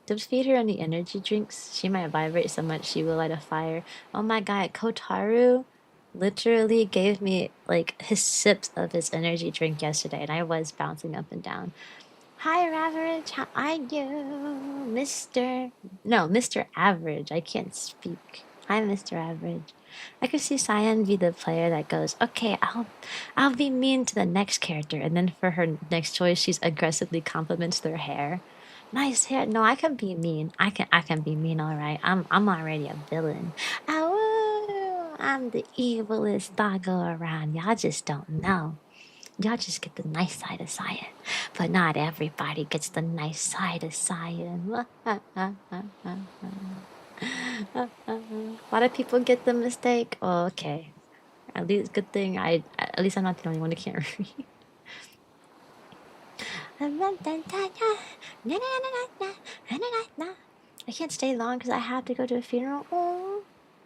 Don't feed her any energy drinks. She might vibrate so much she will light a fire. Oh my god, Kotaru literally gave me like his sips of his energy drink yesterday, and I was bouncing up and down. Hi, Average. How are you, Mr. No, Mr. Average. I can't speak. Hi, Mr. Average. I could see Cyan be the player that goes, okay, I'll be mean to the next character, and then for her next choice, she's aggressively compliments their hair. Nice hair. No, I can be mean. I can be mean, all right. I'm already a villain. Oh, I'm the evilest doggo around. Y'all just don't know. Y'all just get the nice side of Cyan, but not everybody gets the nice side of Cyan. A lot of people get the mistake. Oh, okay. At least good thing at least I'm not the only one who can't read. I can't stay long because I have to go to a funeral. Oh,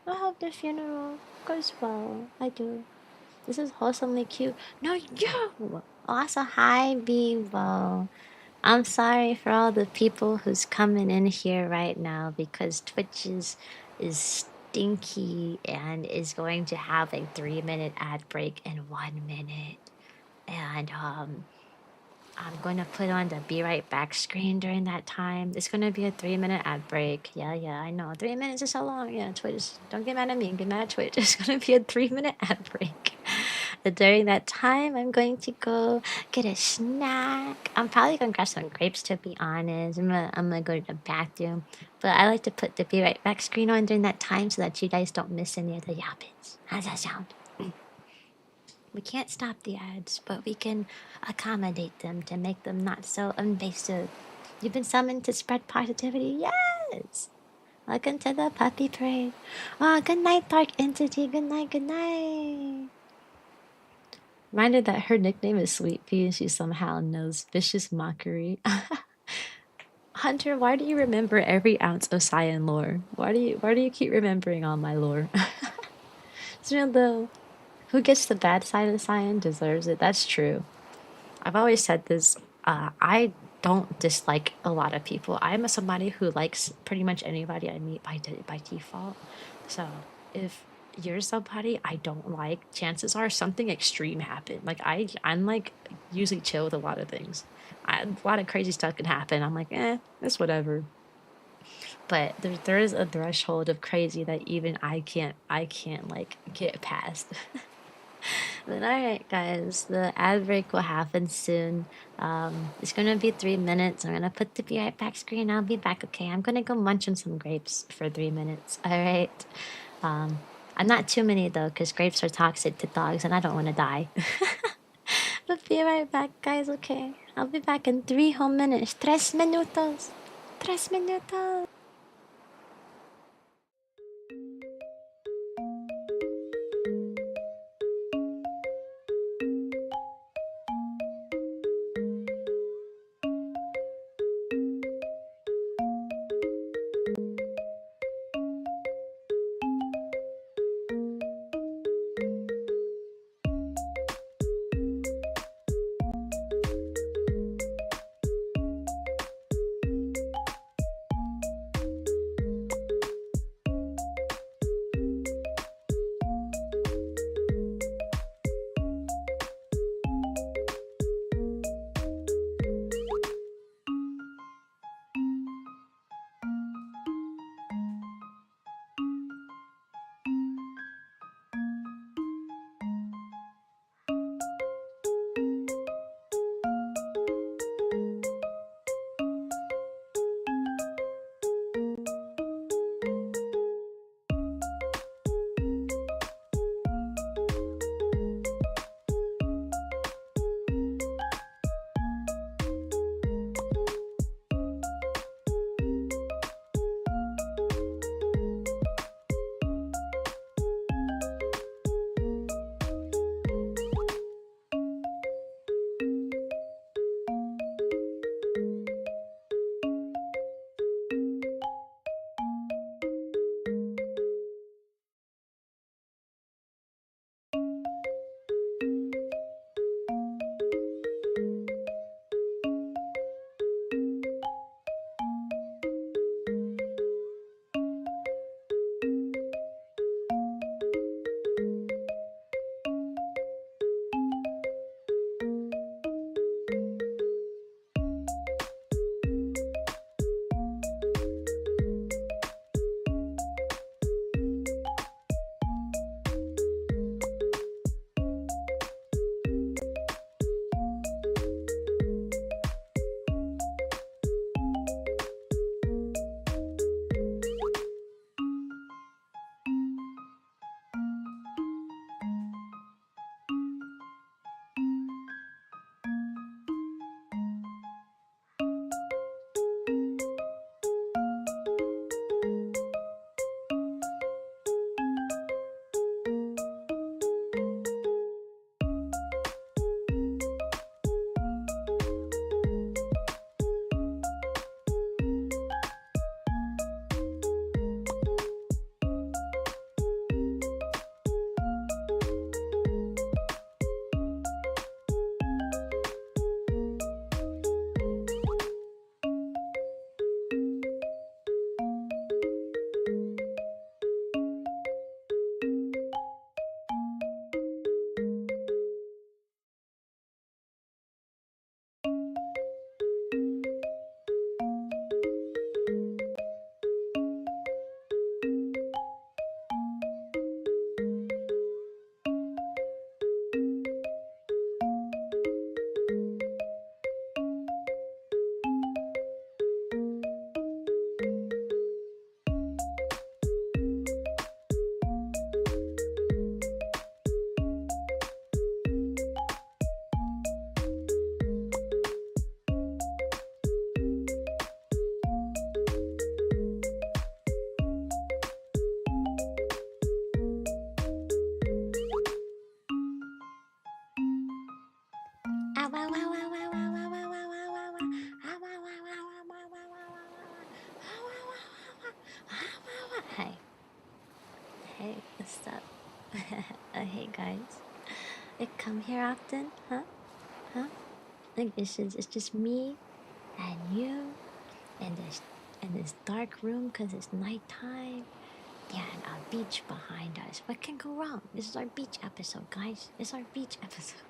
I hope the funeral goes well. I do. This is wholesomely cute. No, you! Also, hi, Bevo. I'm sorry for all the people who's coming in here right now because Twitch is stinky and is going to have a 3-minute ad break in 1 minute. And I'm going to put on the be right back screen during that time. It's going to be a 3-minute ad break. Yeah, I know. 3 minutes is so long. Yeah, Twitch. Don't get mad at me. Get mad at Twitch. It's going to be a 3-minute ad break. But during that time, I'm going to go get a snack. I'm probably gonna grab some grapes to be honest. I'm gonna go to the bathroom. But I like to put the be right back screen on during that time so that you guys don't miss any of the yappings. How's that sound? We can't stop the ads, but we can accommodate them to make them not so invasive. You've been summoned to spread positivity. Yes! Welcome to the puppy parade. Oh, good night, Dark Entity. Good night, good night. Reminded that her nickname is Sweet Pea and she somehow knows vicious mockery. Hunter, why do you remember every ounce of Cyan lore? Why do you keep remembering all my lore? You know, who gets the bad side of the Cyan deserves it. That's true. I've always said this. I don't dislike a lot of people. I'm somebody who likes pretty much anybody I meet by default. So if you're somebody I don't like, chances are something extreme happened. Like I'm like usually chill with a lot of things. A lot of crazy stuff can happen. I'm like, it's whatever. But there is a threshold of crazy that even I can't like get past. But alright, guys, the ad break will happen soon. It's gonna be 3 minutes. I'm gonna put the be right back screen. I'll be back, okay? I'm gonna go munch on some grapes for 3 minutes. Alright. I'm not too many though, because grapes are toxic to dogs and I don't wanna die. But be right back, guys, okay? I'll be back in 3 whole minutes. 3 minutos. 3 minutos. guys? It come here often? Huh? Huh? Like it's just me and you and this dark room because it's nighttime. Yeah, and a beach behind us. What can go wrong? This is our beach episode, guys. It's our beach episode.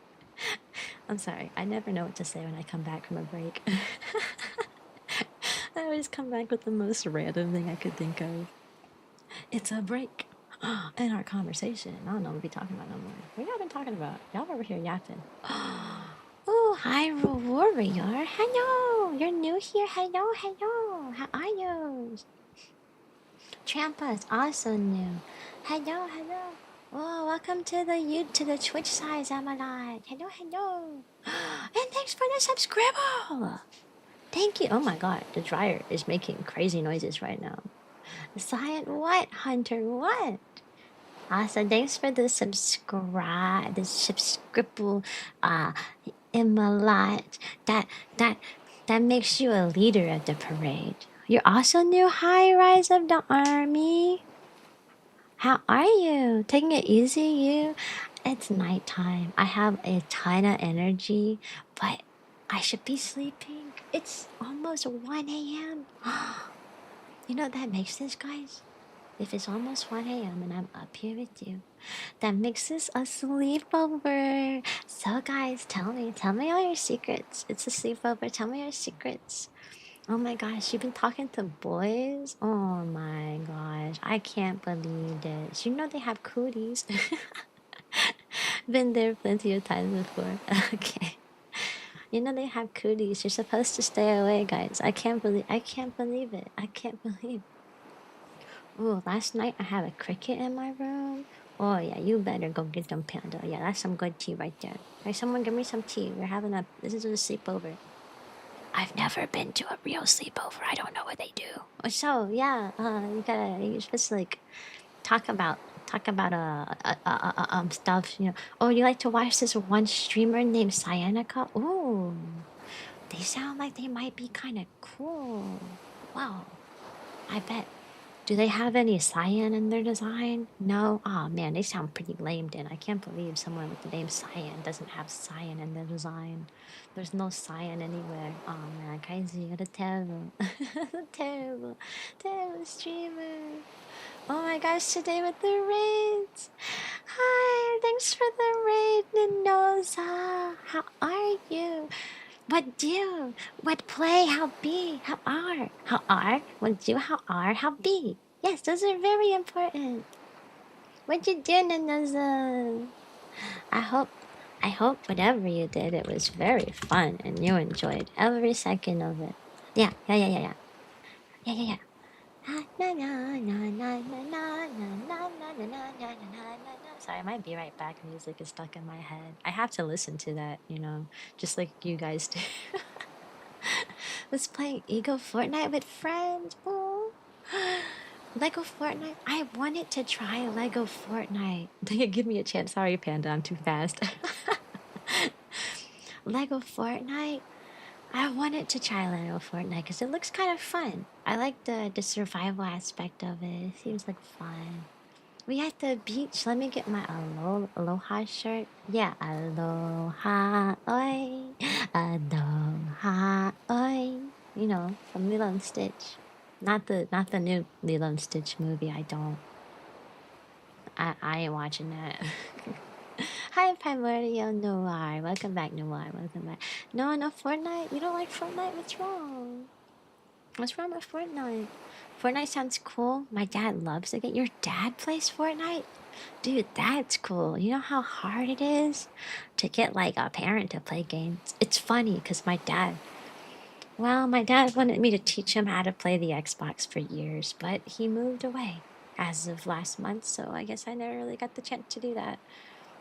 I'm sorry. I never know what to say when I come back from a break. I always come back with the most random thing I could think of. It's a break in our conversation. I don't know what we'll be talking about no more. What y'all been talking about? Y'all over here yapping. Oh, hi, warrior. Hello. You're new here. Hello, hello. How are you? Trampa is also new. Hello, hello. Oh, welcome to the Twitch side, Zamalai. Hello, hello. And thanks for the subscribe. Thank you. Oh my god, the dryer is making crazy noises right now. Cyan, what? Hunter, what? Awesome. Thanks for the subscription Imalat. That that makes you a leader at the parade. You're also new. Hi, Rise of the Army. How are you? Taking it easy, you? It's nighttime. I have a ton of energy, but I should be sleeping. It's almost 1 a.m. You know what that makes this, guys? If it's almost 1 a.m. and I'm up here with you, that makes this a sleepover. So, guys, tell me all your secrets. It's a sleepover. Tell me your secrets. Oh my gosh, you've been talking to boys? Oh my gosh, I can't believe this. You know they have cooties. Been there plenty of times before. Okay. You know they have cooties. You're supposed to stay away, guys. I can't believe it. I can't believe. Ooh, last night I had a cricket in my room. Oh yeah, you better go get them, Panda. Yeah, that's some good tea right there. Hey, someone give me some tea. This is a sleepover. I've never been to a real sleepover. I don't know what they do. So yeah, you're supposed to like talk about stuff. You know. Oh, you like to watch this one streamer named Cyanica? Ooh, they sound like they might be kind of cool. Wow, I bet. Do they have any cyan in their design? No? Oh man, they sound pretty lame then. I can't believe someone with the name Cyan doesn't have cyan in their design. There's no cyan anywhere. Oh man, crazy. What a terrible, terrible, terrible streamer. Oh my gosh, today with the raids. Hi, thanks for the raid, Ninoza. How are you? What do? What play? How be? How are? How are? What do? How are? How be? Yes, those are very important. What you do, Nanaza? I hope whatever you did, it was very fun and you enjoyed every second of it. Yeah, yeah, yeah, yeah, yeah. Yeah, yeah, yeah. Sorry, my Be Right Back music is stuck in my head. I have to listen to that, just like you guys do. Was playing Ego Fortnite with friends. Oh, Lego Fortnite. I wanted to try Lego Fortnite. Give me a chance. Sorry, Panda. I'm too fast. Lego Fortnite. I wanted to try Lego Fortnite because it looks kind of fun. I like the survival aspect of it. It seems like fun. We at the beach. Let me get my aloha shirt. Yeah, aloha oi, aloha oi. You know, from Lilo and Stitch. Not the new Lilo and Stitch movie. I don't. I ain't watching that. Hi, Primordial Noir. Welcome back, Noir. Welcome back. No, no Fortnite. You don't like Fortnite? What's wrong? What's wrong with Fortnite? Fortnite sounds cool. My dad loves it. Your dad plays Fortnite? Dude, that's cool. You know how hard it is to get like a parent to play games? It's funny because my dad wanted me to teach him how to play the Xbox for years, but he moved away as of last month, so I guess I never really got the chance to do that.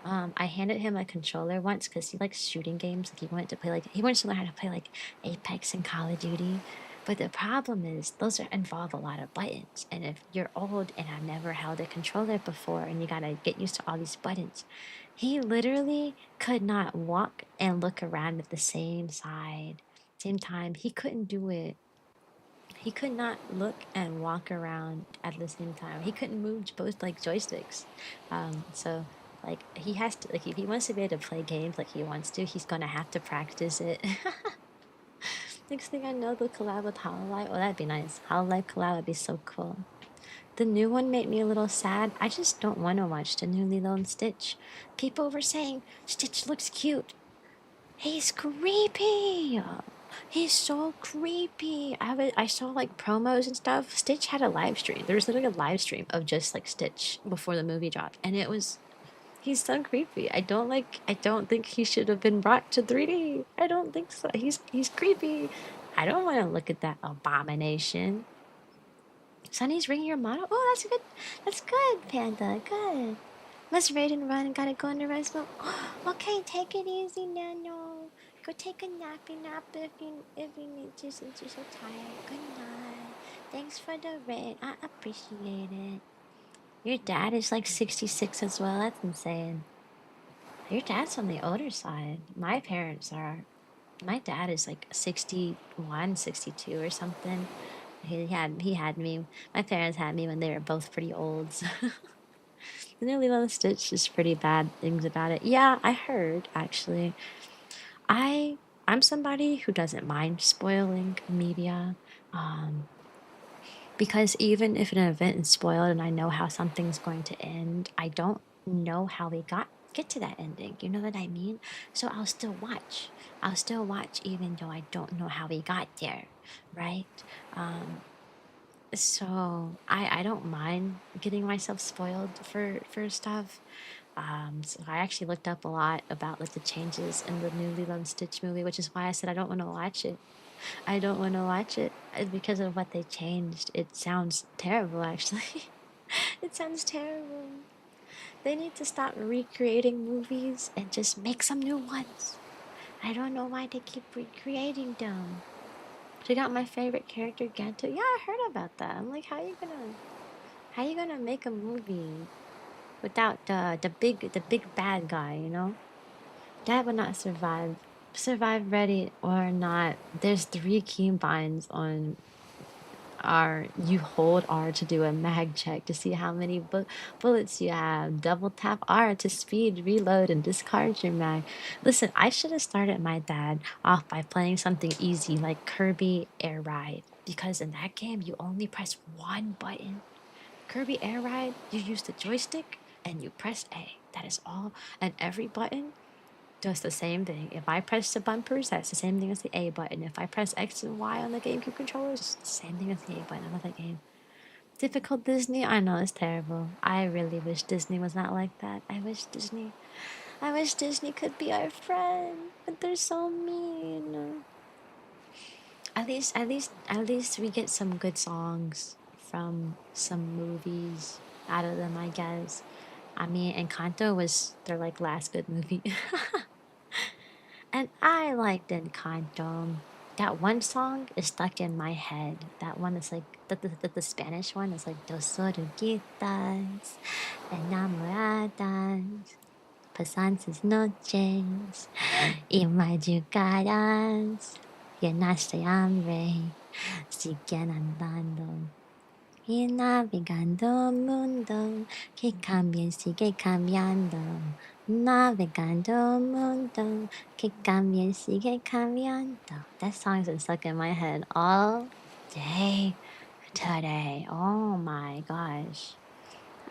I handed him a controller once because he likes shooting games. Like he wanted to learn how to play like Apex and Call of Duty. But the problem is involve a lot of buttons. And if you're old and have never held a controller before and you gotta get used to all these buttons, he literally could not walk and look around at the same time. He couldn't do it. He could not look and walk around at the same time. He couldn't move both like joysticks. So Like he has to, like if he wants to be able to play games like he wants to, he's gonna have to practice it. Next thing I know, they'll collab with Hololive. Oh, that'd be nice. Hololive collab would be so cool. The new one made me a little sad. I just don't want to watch the new Lilo and Stitch. People were saying Stitch looks cute. He's creepy. He's so creepy. I saw like promos and stuff. Stitch had a live stream. There was literally a live stream of just like Stitch before the movie dropped, and it was he's so creepy. I don't think he should have been brought to 3D. I don't think so. He's creepy. I don't want to look at that abomination. Sunny's ringing your motto. Oh, that's good. That's good, Panda. Good. Let's raid and run. Gotta go into rest mode. Okay, take it easy, Nano. Go take a nappy nap if you need to since you're so tired. Good night. Thanks for the raid. I appreciate it. Your dad is like 66 as well. That's insane. Your dad's on the older side. My parents are. My dad is like 61, 62 or something. He had me. My parents had me when they were both pretty old. So the new Lilo and Stitch is pretty bad things about it. Yeah, I heard actually. I I'm somebody who doesn't mind spoiling media. Um, because even if an event is spoiled and I know how something's going to end, I don't know how we get to that ending. You know what I mean? So I'll still watch. I'll still watch even though I don't know how we got there, right? Um, so I don't mind getting myself spoiled for stuff. So I actually looked up a lot about like the changes in the new Lilo and Stitch movie, which is why I said I don't want to watch it. I don't want to watch it. It's because of what they changed. It sounds terrible, actually. It sounds terrible. They need to stop recreating movies and just make some new ones. I don't know why they keep recreating them. They got my favorite character, Ganto. Yeah, I heard about that. I'm like, how you gonna make a movie without the big bad guy? You know, that would not survive. Survive ready or not. There's 3 keybinds on R. You hold R to do a mag check to see how many bullets you have. Double tap R to speed, reload, and discard your mag. Listen, I should have started my dad off by playing something easy like Kirby Air Ride. Because in that game, you only press one button. Kirby Air Ride, you use the joystick and you press A. That is all. And every button does the same thing. If I press the bumpers, that's the same thing as the A button. If I press X and Y on the GameCube controllers, it's the same thing as the A button on the game. Difficult Disney? I know it's terrible. I really wish Disney was not like that. I wish Disney could be our friend, but they're so mean. At least we get some good songs from some movies out of them, I guess. I mean, Encanto was their like last good movie. And I liked Encanto. That one song is stuck in my head. That one is like the Spanish one is like Dos oruguitas enamoradas pasan sus noches y madrugadas llenas de hambre siguen andando y navegando mundo que cambia y sigue cambiando. Navegando mundo que cambia y sigue cambiando. That song's been stuck in my head all day today. Oh my gosh.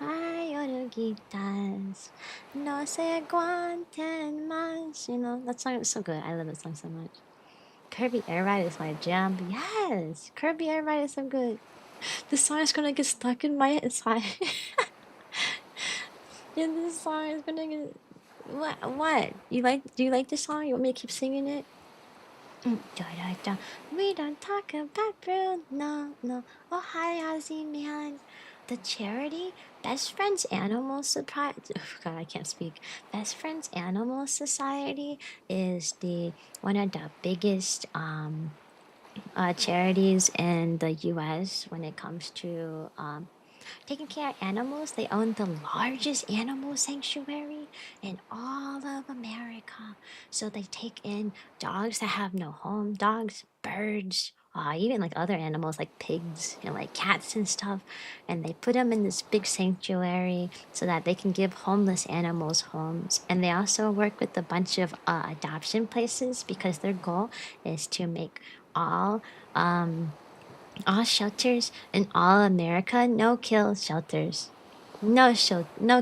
Ay, oruguitas, no se aguanten más. You know, that song is so good. I love that song so much. Kirby Air Ride is my jam. Yes, Kirby Air Ride is so good. This song is gonna get stuck in my inside. Yeah, this song is gonna get. What? You like? Do you like this song? You want me to keep singing it? We don't talk about Bruno. No. Oh hi, Azimian. The charity Best Friends Animal Society. Oh, God, I can't speak. Best Friends Animal Society is the one of the biggest charities in the U.S. when it comes to taking care of animals. They own the largest animal sanctuary in all of America. So they take in dogs that have no home, dogs, birds, even like other animals like pigs and like cats and stuff. And they put them in this big sanctuary so that they can give homeless animals homes. And they also work with a bunch of adoption places because their goal is to make all um all shelters in all America no kill shelters. No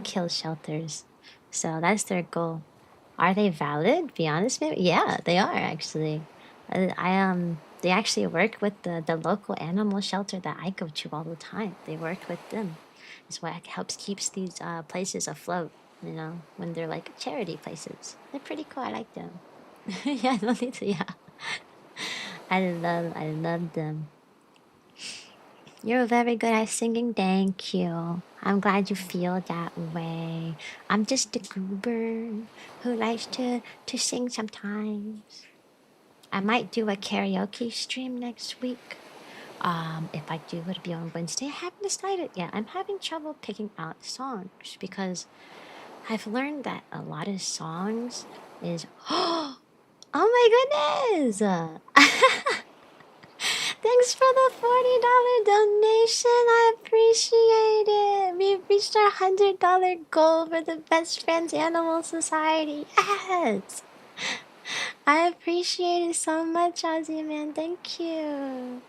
kill shelters. So that's their goal. Are they valid? Be honest, maybe. Yeah, they are actually. They actually work with the local animal shelter that I go to all the time. They work with them. It's what helps keeps these places afloat. You know, when they're like charity places. They're pretty cool. I like them. Yeah, no need to. Yeah, I love them. You're very good at singing. Thank you. I'm glad you feel that way. I'm just a goober who likes to sing sometimes. I might do a karaoke stream next week. If I do, it'll be on Wednesday. I haven't decided yet. I'm having trouble picking out songs because I've learned that a lot of songs is oh my goodness! Thanks for the $40 donation. I appreciate it. We've reached our $100 goal for the Best Friends Animal Society. Yes. I appreciate it so much, Ozzy man. Thank you.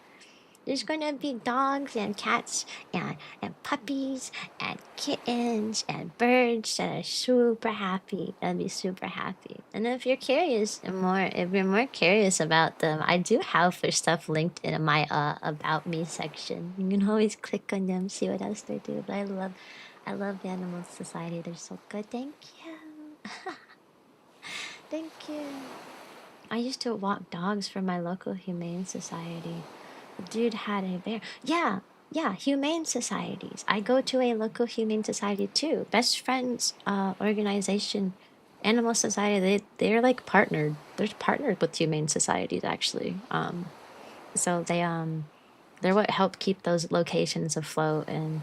There's gonna be dogs and cats and puppies and kittens and birds that are super happy. That'd be super happy. And if you're curious more, if you're more curious about them, I do have their stuff linked in my about me section. You can always click on them, see what else they do. But I love the Animal Society. They're so good. Thank you. Thank you. I used to walk dogs for my local humane society. The dude had a bear. Yeah, yeah, humane societies. I go to a local humane society too. Best Friends organization, Animal Society. They're like partnered. They're partnered with humane societies actually. So they're what help keep those locations afloat. And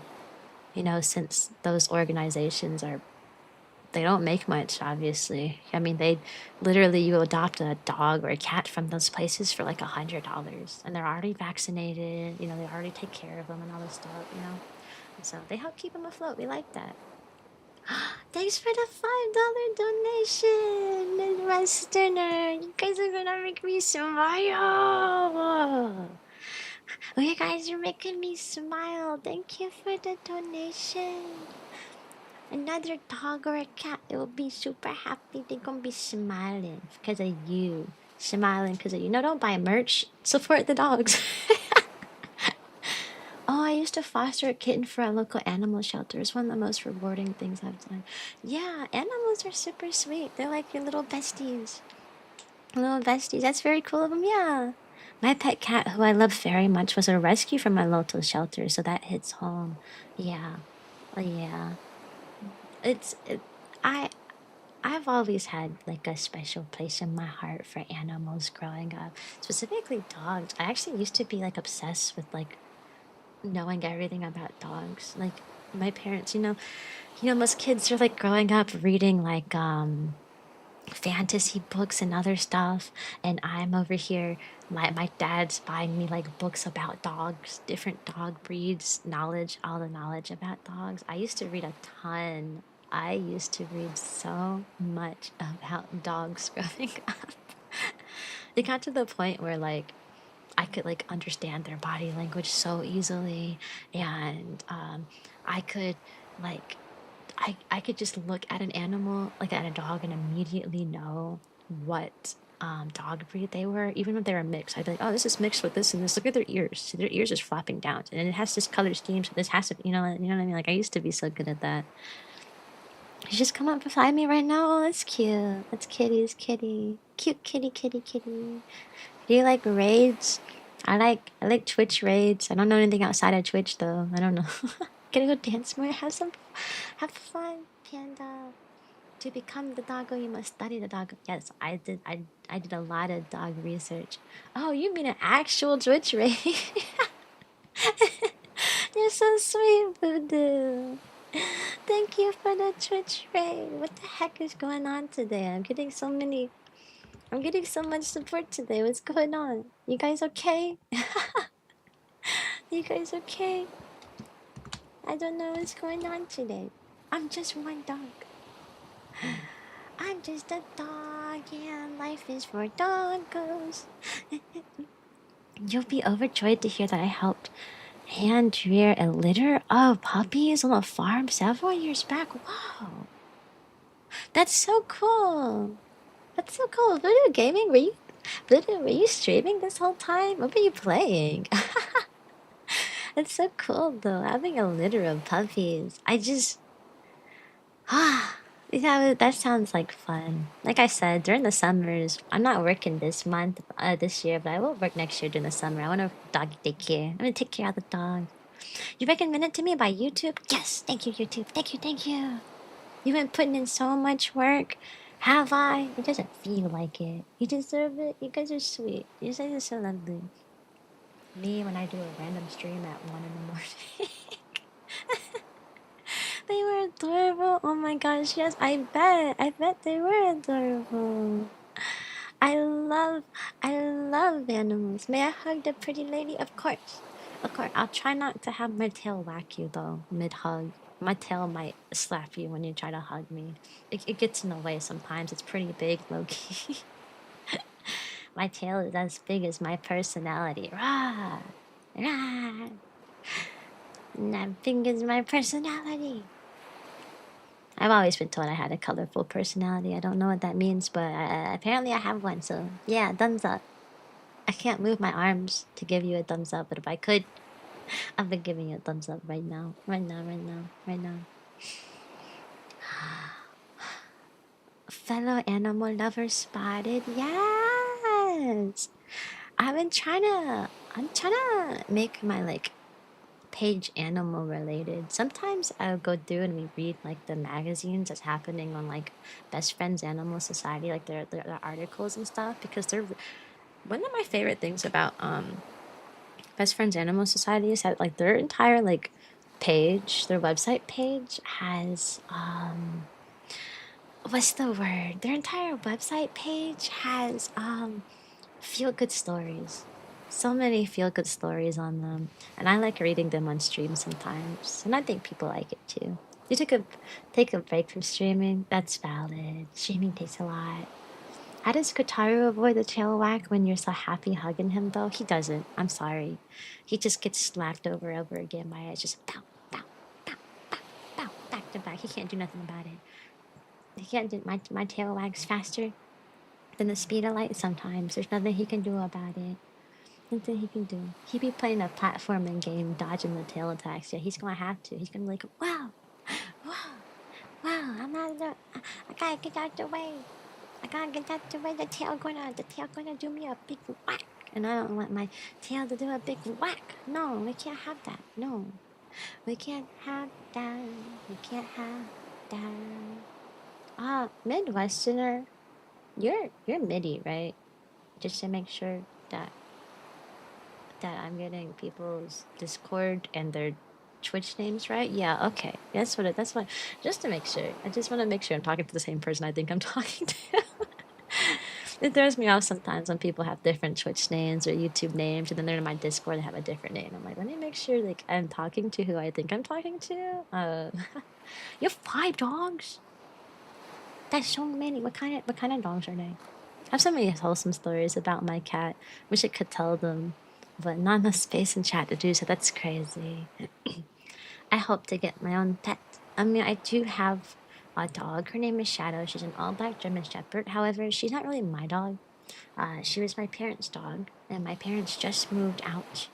you know, since those organizations are they don't make much, obviously. I mean, they literally you adopt a dog or a cat from those places for like $100, and they're already vaccinated. You know, they already take care of them and all this stuff. You know, and so they help keep them afloat. We like that. Thanks for the $5 donation, Westerner. You guys are gonna make me smile. Oh, you guys are making me smile. Thank you for the donation. Another dog or a cat, they will be super happy. They're gonna be smiling because of you. Smiling because of you. No, don't buy merch. Support the dogs. Oh, I used to foster a kitten for a local animal shelter. It's one of the most rewarding things I've done. Yeah, animals are super sweet. They're like your little besties. Little besties. That's very cool of them. Yeah. My pet cat, who I love very much, was a rescue from my local shelter, so that hits home. Yeah. Yeah. It's it, I I've always had like a special place in my heart for animals growing up, specifically dogs. I actually used to be like obsessed with like knowing everything about dogs. Like my parents, most kids are like growing up reading like fantasy books and other stuff, and I'm over here my dad's buying me like books about dogs, different dog breeds, knowledge, all the knowledge about dogs. I used to read a ton. I used to read so much about dogs growing up. It got to the point where like I could like understand their body language so easily, and I could like I could just look at an animal, like at a dog, and immediately know what dog breed they were, even if they were mixed. I'd be like, oh, this is mixed with this and this. Look at their ears. See, their ears is flapping down, and it has this color scheme. So this has to, you know what I mean. Like I used to be so good at that. You just come up beside me right now. Oh, that's cute. That's Kitty's kitty. Cute kitty, kitty, kitty. Do you like raids? I like Twitch raids. I don't know anything outside of Twitch though. I don't know. Gonna go dance more. Have fun, panda. To become the doggo, you must study the doggo. Yes, I did. I did a lot of dog research. Oh, you mean an actual Twitch raid? You you're so sweet, Voodoo. Thank you for the Twitch raid. What the heck is going on today? I'm getting so much support today. What's going on? You guys okay? You guys okay? I don't know what's going on today. I'm just one dog. I'm just a dog, and life is for doggos. You'll be overjoyed to hear that I helped hand rear a litter of puppies on a farm several years back. Wow, that's so cool. That's so cool. Voodoo Gaming, were you streaming this whole time? What were you playing? It's so cool though, having a litter of puppies. Yeah, that sounds like fun. Like I said, during the summers, I'm not working this year, but I will work next year during the summer. I want to doggy daycare. I'm gonna take care of the dog. You recommended to me by YouTube? Yes, thank you, YouTube. Thank you, thank you. You've been putting in so much work. Have I? It doesn't feel like it. You deserve it. You guys are sweet. You guys are so lovely. Me, when I do a random stream at 1 in the morning. They were adorable. Oh my gosh, yes, I bet they were adorable. I love I love animals. May I hug the pretty lady? Of course. Of course. I'll try not to have my tail whack you though, mid hug. My tail might slap you when you try to hug me. It gets in the way sometimes. It's pretty big, low key. My tail is as big as my personality. Rah! Rah! That big is my personality. I've always been told I had a colorful personality. I don't know what that means, but apparently I have one. So yeah, thumbs up. I can't move my arms to give you a thumbs up, but if I could, I've been giving you a thumbs up right now. Right now, right now, right now. Fellow animal lovers spotted. Yes. I'm trying to make my like page animal related. Sometimes I'll go through and we read like the magazines that's happening on like Best Friends Animal Society, like their articles and stuff, because they're one of my favorite things about Best Friends Animal Society is that like their entire like page, their website page has what's the word? Their entire website page has feel good stories. So many feel good stories on them. And I like reading them on stream sometimes. And I think people like it too. You take a break from streaming, that's valid. Streaming takes a lot. How does Kotaru avoid the tail whack when you're so happy hugging him though? He doesn't. I'm sorry. He just gets slapped over again by it. It's just pow, pow, pow, pow, pow, back to back. He can't do nothing about it. He can't do my tail wags faster than the speed of light sometimes. There's nothing he can do about it. Nothing he can do. He be playing a platforming game, dodging the tail attacks. Yeah, he's gonna have to. He's gonna be like, wow, wow, wow, I'm out of the I gotta get out the way. I gotta get out the way. The tail gonna do me a big whack. And I don't want my tail to do a big whack. No, we can't have that. No. We can't have that. We can't have that. Midwesterner, you're MIDI, right? Just to make sure that I'm getting people's Discord and their Twitch names right. Yeah, okay. That's what just to make sure. I just want to make sure I'm talking to the same person I think I'm talking to. It throws me off sometimes when people have different Twitch names or YouTube names, and then they're in my Discord and have a different name. I'm like, let me make sure like I'm talking to who I think I'm talking to. You have 5 dogs? That's so many. What kind of dogs are they? I have so many wholesome stories about my cat. Wish I could tell them, but not enough space in chat to do so. That's crazy. I hope to get my own pet. I mean, I do have a dog. Her name is Shadow. She's an all-black German Shepherd. However, she's not really my dog. She was my parents' dog, and my parents just moved out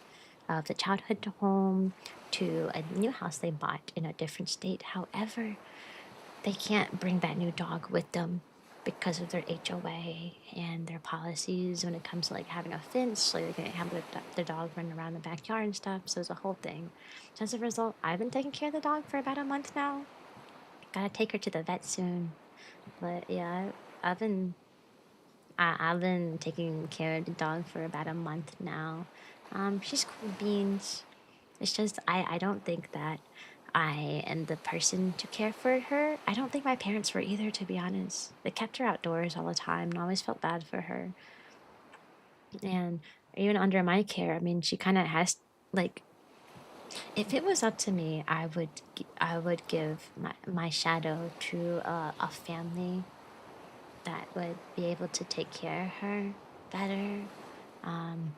of the childhood home to a new house they bought in a different state. However, they can't bring that new dog with them because of their HOA and their policies when it comes to like having a fence, so they can't have their dog run around the backyard and stuff. So it's a whole thing. So as a result, I've been taking care of the dog for about a month now. Gotta take her to the vet soon. But yeah, I've been I've been taking care of the dog for about a month now. She's cool beans. It's just I don't think that I am the person to care for her. I don't think my parents were either, to be honest. They kept her outdoors all the time and I always felt bad for her. And even under my care, I mean, she kind of has like if it was up to me, I would give my shadow to a family that would be able to take care of her better. Um,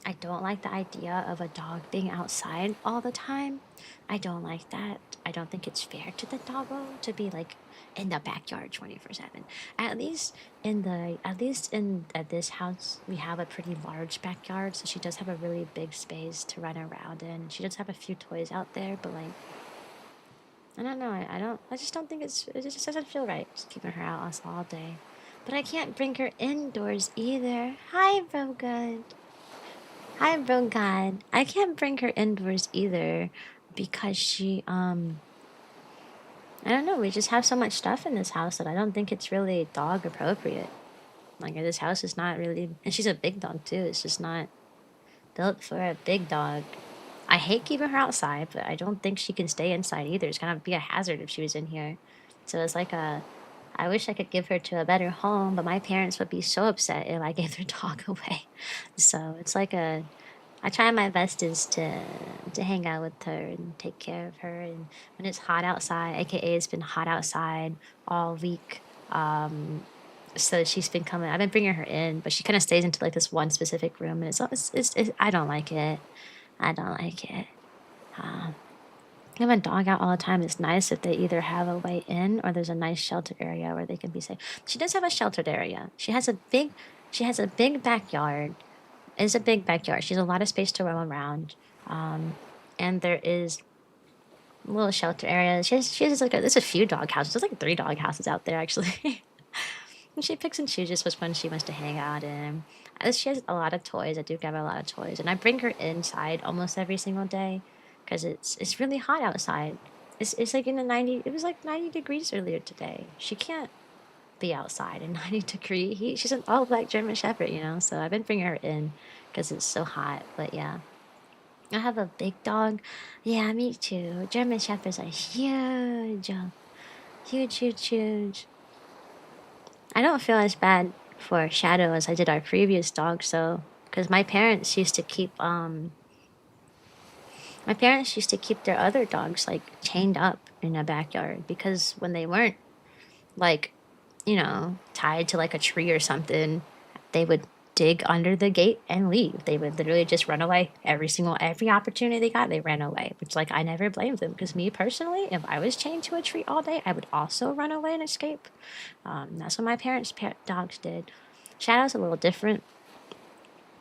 I don't like the idea of a dog being outside all the time. I don't like that. I don't think it's fair to the doggo to be like in the backyard 24/7. At least in at this house, we have a pretty large backyard, so she does have a really big space to run around in. She does have a few toys out there, but like I don't know. I just don't think it just doesn't feel right just keeping her out all day. But I can't bring her indoors either. Hi, bro. Good. Hi, bro. God. I can't bring her indoors either because I don't know. We just have so much stuff in this house that I don't think it's really dog appropriate. Like this house is not really, and she's a big dog too. It's just not built for a big dog. I hate keeping her outside, but I don't think she can stay inside either. It's gonna be a hazard if she was in here. So it's like I wish I could give her to a better home, but my parents would be so upset if I gave their dog away. So it's like I try my best is to hang out with her and take care of her. And when it's hot outside, aka it's been hot outside all week. So she's been coming. I've been bringing her in, but she kind of stays into like this one specific room, and it's I don't like it. I don't like it. Have a dog out all the time. It's nice if they either have a way in or there's a nice sheltered area where they can be safe. She does have a sheltered area. She has a big backyard. It's a big backyard. She has a lot of space to roam around. And there is a little shelter area. She has like there's a few dog houses. There's like 3 dog houses out there actually. And she picks and chooses which one she wants to hang out in. She has a lot of toys. I do give her a lot of toys, and I bring her inside almost every single day because it's really hot outside. It's like in the 90. It was like 90 degrees earlier today. She can't be outside in 90-degree heat. She's an all black German Shepherd, you know. So I've been bringing her in because it's so hot. But yeah, I have a big dog. Yeah, me too. German Shepherds are huge, huge, huge, huge. I don't feel as bad for Shadow as I did our previous dog, so because my parents used to keep their other dogs like chained up in a backyard because when they weren't like, you know, tied to like a tree or something, they would dig under the gate and leave. They would literally just run away every opportunity they got, they ran away. Which like I never blamed them because me personally, if I was chained to a tree all day, I would also run away and escape. That's what my parents' dogs did. Shadow's a little different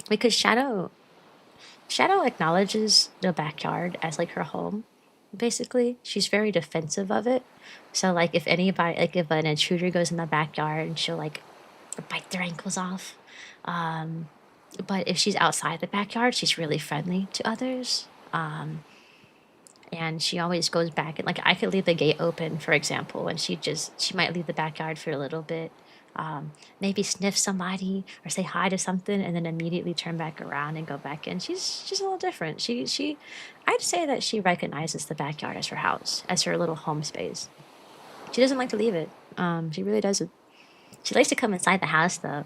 because Shadow acknowledges the backyard as like her home. Basically, she's very defensive of it. So like if anybody like if an intruder goes in the backyard, she'll like bite their ankles off. But if she's outside the backyard, she's really friendly to others. And she always goes back and like I could leave the gate open, for example, and she might leave the backyard for a little bit, maybe sniff somebody or say hi to something, and then immediately turn back around and go back in. She's a little different. I'd say that she recognizes the backyard as her house, as her little home space. She doesn't like to leave it. She really doesn't. She likes to come inside the house though,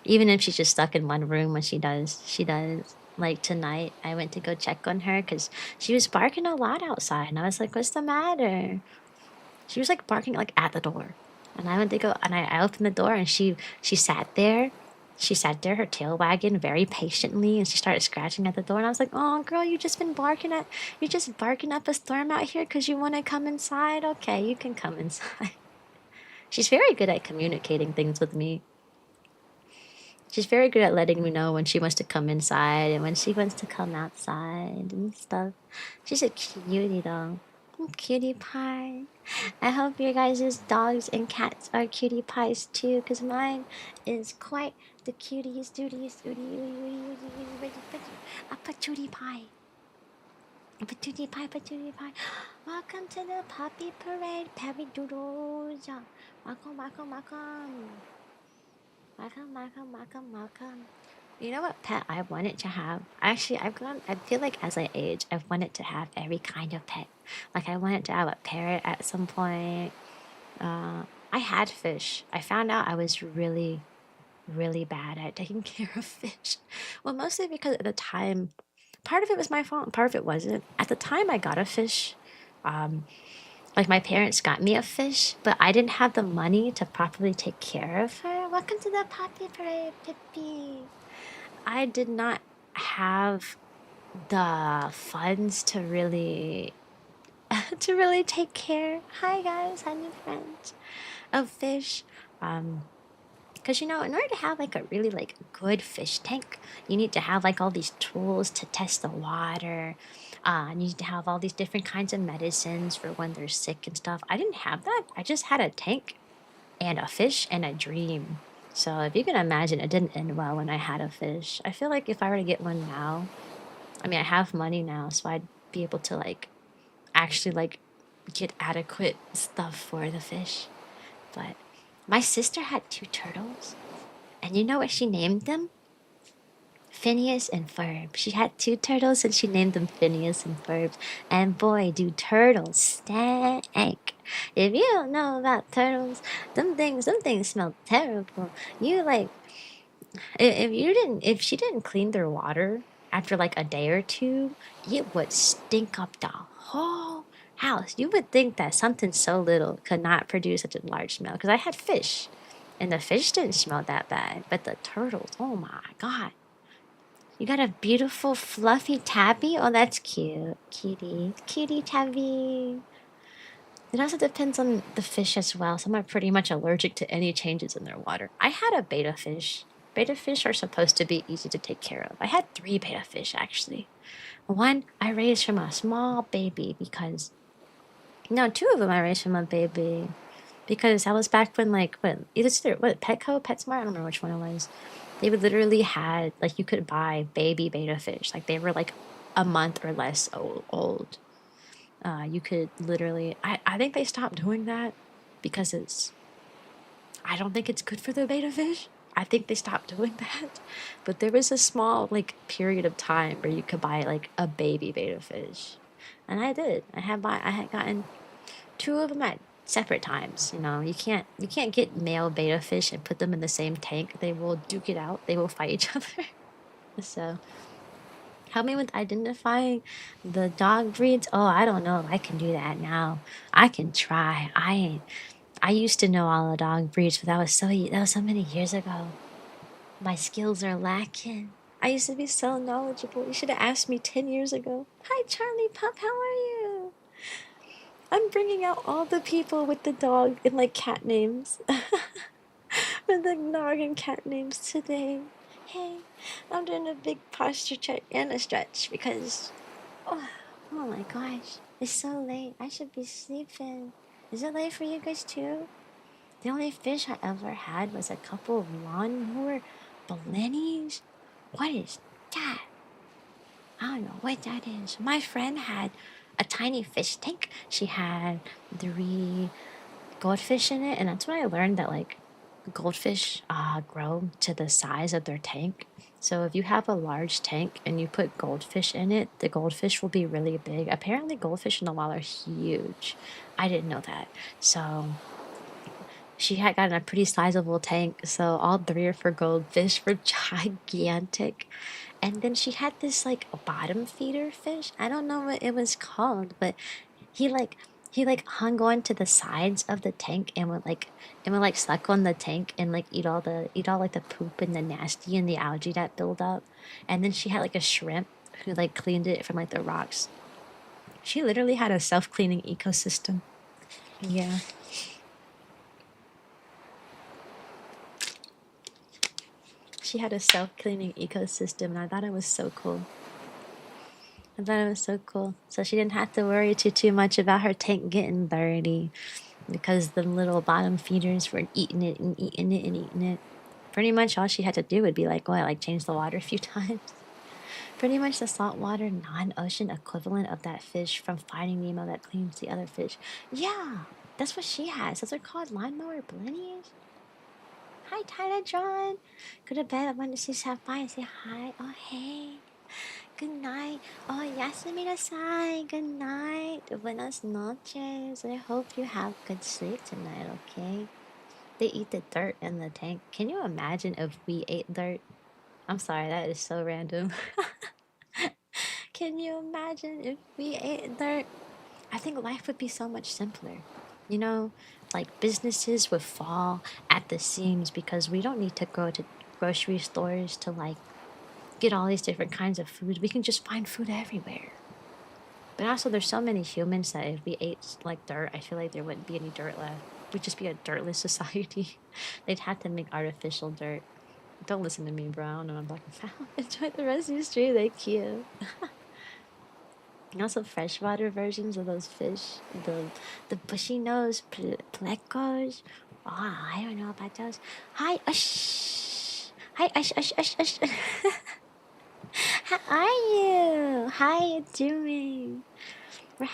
even if she's just stuck in one room when she does. She does. Like tonight, I went to go check on her because she was barking a lot outside, and I was like, "What's the matter?" She was like barking like at the door, and I went to go and I opened the door, and she sat there. She sat there, her tail wagging very patiently, and she started scratching at the door. And I was like, "Oh, girl, you're just barking up a storm out here because you want to come inside. Okay, you can come inside." She's very good at communicating things with me. She's very good at letting me know when she wants to come inside and when she wants to come outside and stuff. She's a cutie though. Cutie pie. I hope your guys' dogs and cats are cutie pies too, because mine is quite the cutest, duties, a patootie pie. A patootie pie, patootie pie. Welcome to the puppy parade, Perry Doodles. Welcome, welcome, welcome. Welcome, welcome, welcome, welcome. You know what pet I wanted to have? Actually, I feel like as I age, I've wanted to have every kind of pet. Like, I wanted to have a parrot at some point. I had fish. I found out I was really, really bad at taking care of fish. Well, mostly because at the time, part of it was my fault, and part of it wasn't. At the time I got a fish, um, like my parents got me a fish, but I didn't have the money to properly take care of her. Welcome to the Poppy Parade, Pippi. I did not have the funds to really to really take care. Hi guys, hi new friends of fish. Because you know, in order to have like a really like good fish tank, you need to have like all these tools to test the water. You need to have all these different kinds of medicines for when they're sick and stuff. I didn't have that. I just had a tank and a fish and a dream. So if you can imagine, it didn't end well when I had a fish. I feel like if I were to get one now, I mean, I have money now, so I'd be able to like actually like get adequate stuff for the fish. But my sister had two turtles, and you know what she named them? Phineas and Ferb. She had two turtles and she named them Phineas and Ferb. And boy, do turtles stank. If you don't know about turtles, some things smell terrible. You like, if she didn't clean their water after like a day or two, it would stink up the whole house. You would think that something so little could not produce such a large smell. Because I had fish, and the fish didn't smell that bad, but the turtles, oh my god. You got a beautiful fluffy tabby? Oh, that's cute. Cutie. Cutie tabby. It also depends on the fish as well. Some are pretty much allergic to any changes in their water. I had a betta fish. Betta fish are supposed to be easy to take care of. I had 3 betta fish actually. One I raised from a small baby because no, 2 of them I raised from a baby because that was back when like what Petco, PetSmart, I don't remember which one it was. They would literally had like you could buy baby betta fish, like they were like a month or less old. You could literally I think they stopped doing that because I don't think it's good for the betta fish. I think they stopped doing that. But there was a small like period of time where you could buy like a baby betta fish. And I did. I had gotten 2 of them at separate times. You know, you can't get male betta fish and put them in the same tank. They will duke it out. They will fight each other. So help me with identifying the dog breeds. Oh, I don't know if I can do that now. I can try. I used to know all the dog breeds, but that was so many years ago. My skills are lacking. I used to be so knowledgeable. You should have asked me 10 years ago. Hi, Charlie Pup. How are you? I'm bringing out all the people with the dog and like cat names. With the dog and cat names today. Hey, I'm doing a big posture check and a stretch because oh, oh my gosh, it's so late. I should be sleeping. Is it late for you guys too? The only fish I ever had was a couple of lawnmower blennies. What is that? I don't know what that is. My friend had a tiny fish tank. She had 3 goldfish in it, and that's when I learned that like goldfish grow to the size of their tank. So if you have a large tank and you put goldfish in it, the goldfish will be really big. Apparently goldfish in the wild are huge. I didn't know that. So she had gotten a pretty sizable tank, so all 3 of her goldfish were gigantic. And then she had this like bottom feeder fish. I don't know what it was called, but he like he like hung on to the sides of the tank and would like suck on the tank and like eat all like the poop and the nasty and the algae that build up. And then she had like a shrimp who like cleaned it from like the rocks. She literally had a self-cleaning ecosystem. Yeah. She had a self-cleaning ecosystem and I thought it was so cool. I thought it was so cool. So she didn't have to worry too much about her tank getting dirty because the little bottom feeders were eating it and eating it and eating it. Pretty much all she had to do would be like, well, like change the water a few times. Pretty much the saltwater non-ocean equivalent of that fish from Finding Nemo that cleans the other fish. Yeah, that's what she has. Those are called lawnmower blennies. Hi, Tyler John. Go to bed. I want to say bye and say hi. Oh, hey. Good night. Oh, Yasumina-san. Good night. Buenas noches. I hope you have good sleep tonight, okay? They eat the dirt in the tank. Can you imagine if we ate dirt? I'm sorry, that is so random. Can you imagine if we ate dirt? I think life would be so much simpler. You know, like businesses would fall at the seams because we don't need to go to grocery stores to like get all these different kinds of food. We can just find food everywhere. But also, there's so many humans that if we ate like dirt, I feel like there wouldn't be any dirt left. We'd just be a dirtless society. They'd have to make artificial dirt. Don't listen to me, bro. I don't know what I'm talking about. Enjoy the rest of your stream. Thank you. And also freshwater versions of those fish, the bushy nose plecos. Oh, I don't know about those. Hi, Ush. Hi, Ush, Ush, Ush, Ush. How are you? How you doing? We're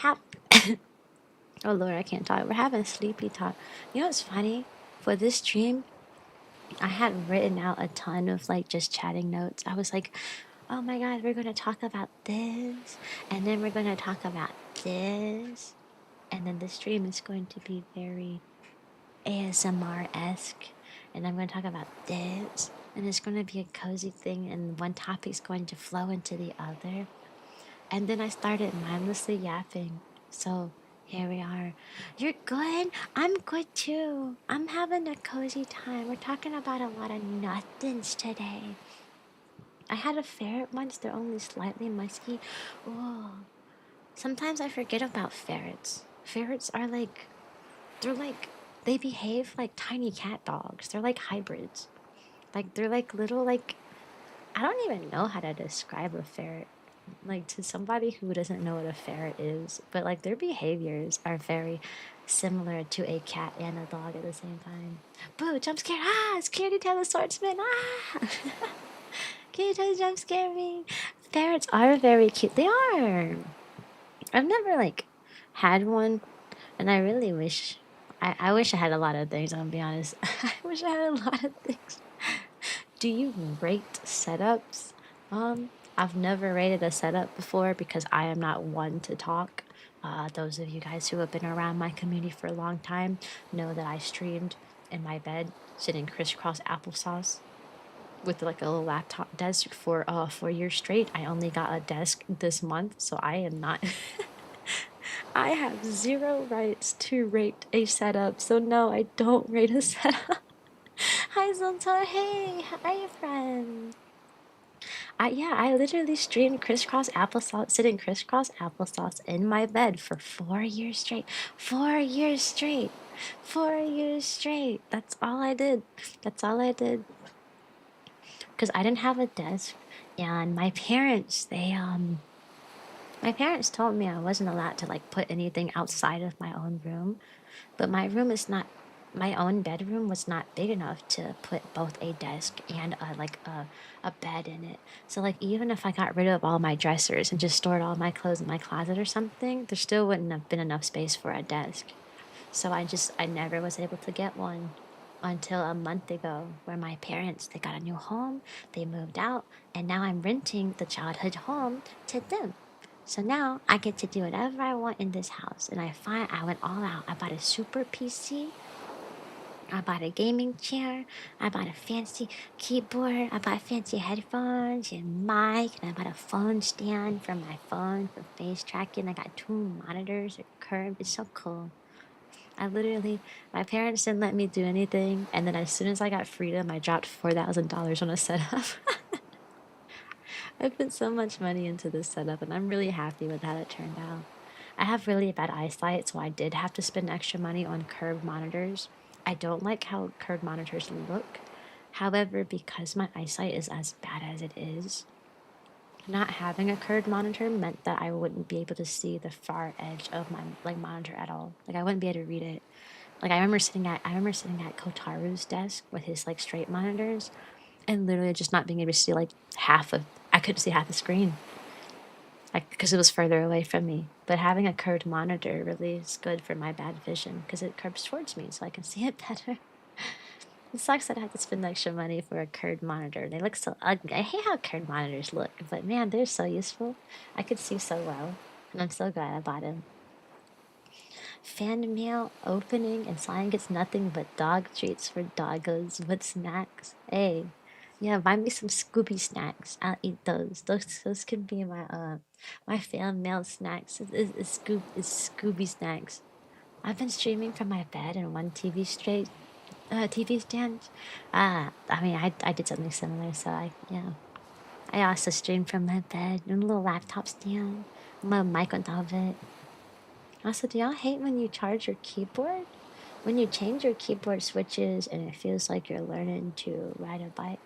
Oh Lord, I can't talk. We're having a sleepy talk. You know what's funny? For this stream, I had written out a ton of like just chatting notes. I was like, oh my god, we're gonna talk about this, and then we're gonna talk about this, and then the stream is going to be very ASMR-esque, and I'm going to talk about this, and it's going to be a cozy thing, and one topic's going to flow into the other. And then I started mindlessly yapping. So here we are. You're good? I'm good too. I'm having a cozy time. We're talking about a lot of nothings today. I had a ferret once. They're only slightly musky. Oh, sometimes I forget about ferrets. Ferrets are like, they're like, they behave like tiny cat dogs. They're like hybrids. Like, they're like little, like, I don't even know how to describe a ferret. Like, to somebody who doesn't know what a ferret is, but like their behaviors are very similar to a cat and a dog at the same time. Boo, jump scare! Ah, scaredy tell the swordsman! Ah! Can you tell the jump scare me? Ferrets are very cute. They are. I've never like had one, and I really wish. I wish I had a lot of things. I'm gonna be honest. I wish I had a lot of things. Do you rate setups? I've never rated a setup before because I am not one to talk. Those of you guys who have been around my community for a long time know that I streamed in my bed, sitting crisscross applesauce with like a little laptop desk for 4 years straight. I only got a desk this month, so I am not. I have zero rights to rate a setup, so no, I don't rate a setup. Hi Zonta, hey, hi friend. I literally streamed crisscross applesauce, sitting crisscross applesauce in my bed for 4 years straight. 4 years straight. 4 years straight. That's all I did. That's all I did. Because I didn't have a desk, and my parents told me I wasn't allowed to like put anything outside of my own room. But my room is not, my own bedroom was not big enough to put both a desk and a bed in it. So like even if I got rid of all my dressers and just stored all my clothes in my closet or something, there still wouldn't have been enough space for a desk. So I never was able to get one until a month ago, where my parents, they got a new home, they moved out, and now I'm renting the childhood home to them. So now I get to do whatever I want in this house. And I went all out. I bought a super PC. I bought a gaming chair. I bought a fancy keyboard. I bought fancy headphones and mic. And I bought a phone stand for my phone for face tracking. I got 2 monitors. They're curved. It's so cool. My parents didn't let me do anything. And then as soon as I got freedom, I dropped $4,000 on a setup. I put so much money into this setup, and I'm really happy with how it turned out. I have really bad eyesight, so I did have to spend extra money on curved monitors. I don't like how curved monitors look. However, because my eyesight is as bad as it is, not having a curved monitor meant that I wouldn't be able to see the far edge of my like monitor at all. Like I wouldn't be able to read it. Like I remember sitting at Kotaru's desk with his like straight monitors and literally just not being able to see like I couldn't see half the screen. Like because it was further away from me. But having a curved monitor really is good for my bad vision because it curves towards me so I can see it better. It sucks that I have to spend extra money for a curved monitor. They look so ugly. I hate how curved monitors look, but man, they're so useful. I could see so well, and I'm so glad I bought them. Fan mail opening and Cyan gets nothing but dog treats for doggos with snacks. Hey, yeah, buy me some Scooby snacks. I'll eat those. Those can be my fan mail snacks. Is Scooby snacks. I've been streaming from my bed and one TV stand. I mean, I did something similar, so I also streamed from my bed and a little laptop stand, my mic on top of it. Also, do y'all hate when you charge your keyboard? When you change your keyboard switches and it feels like you're learning to ride a bike?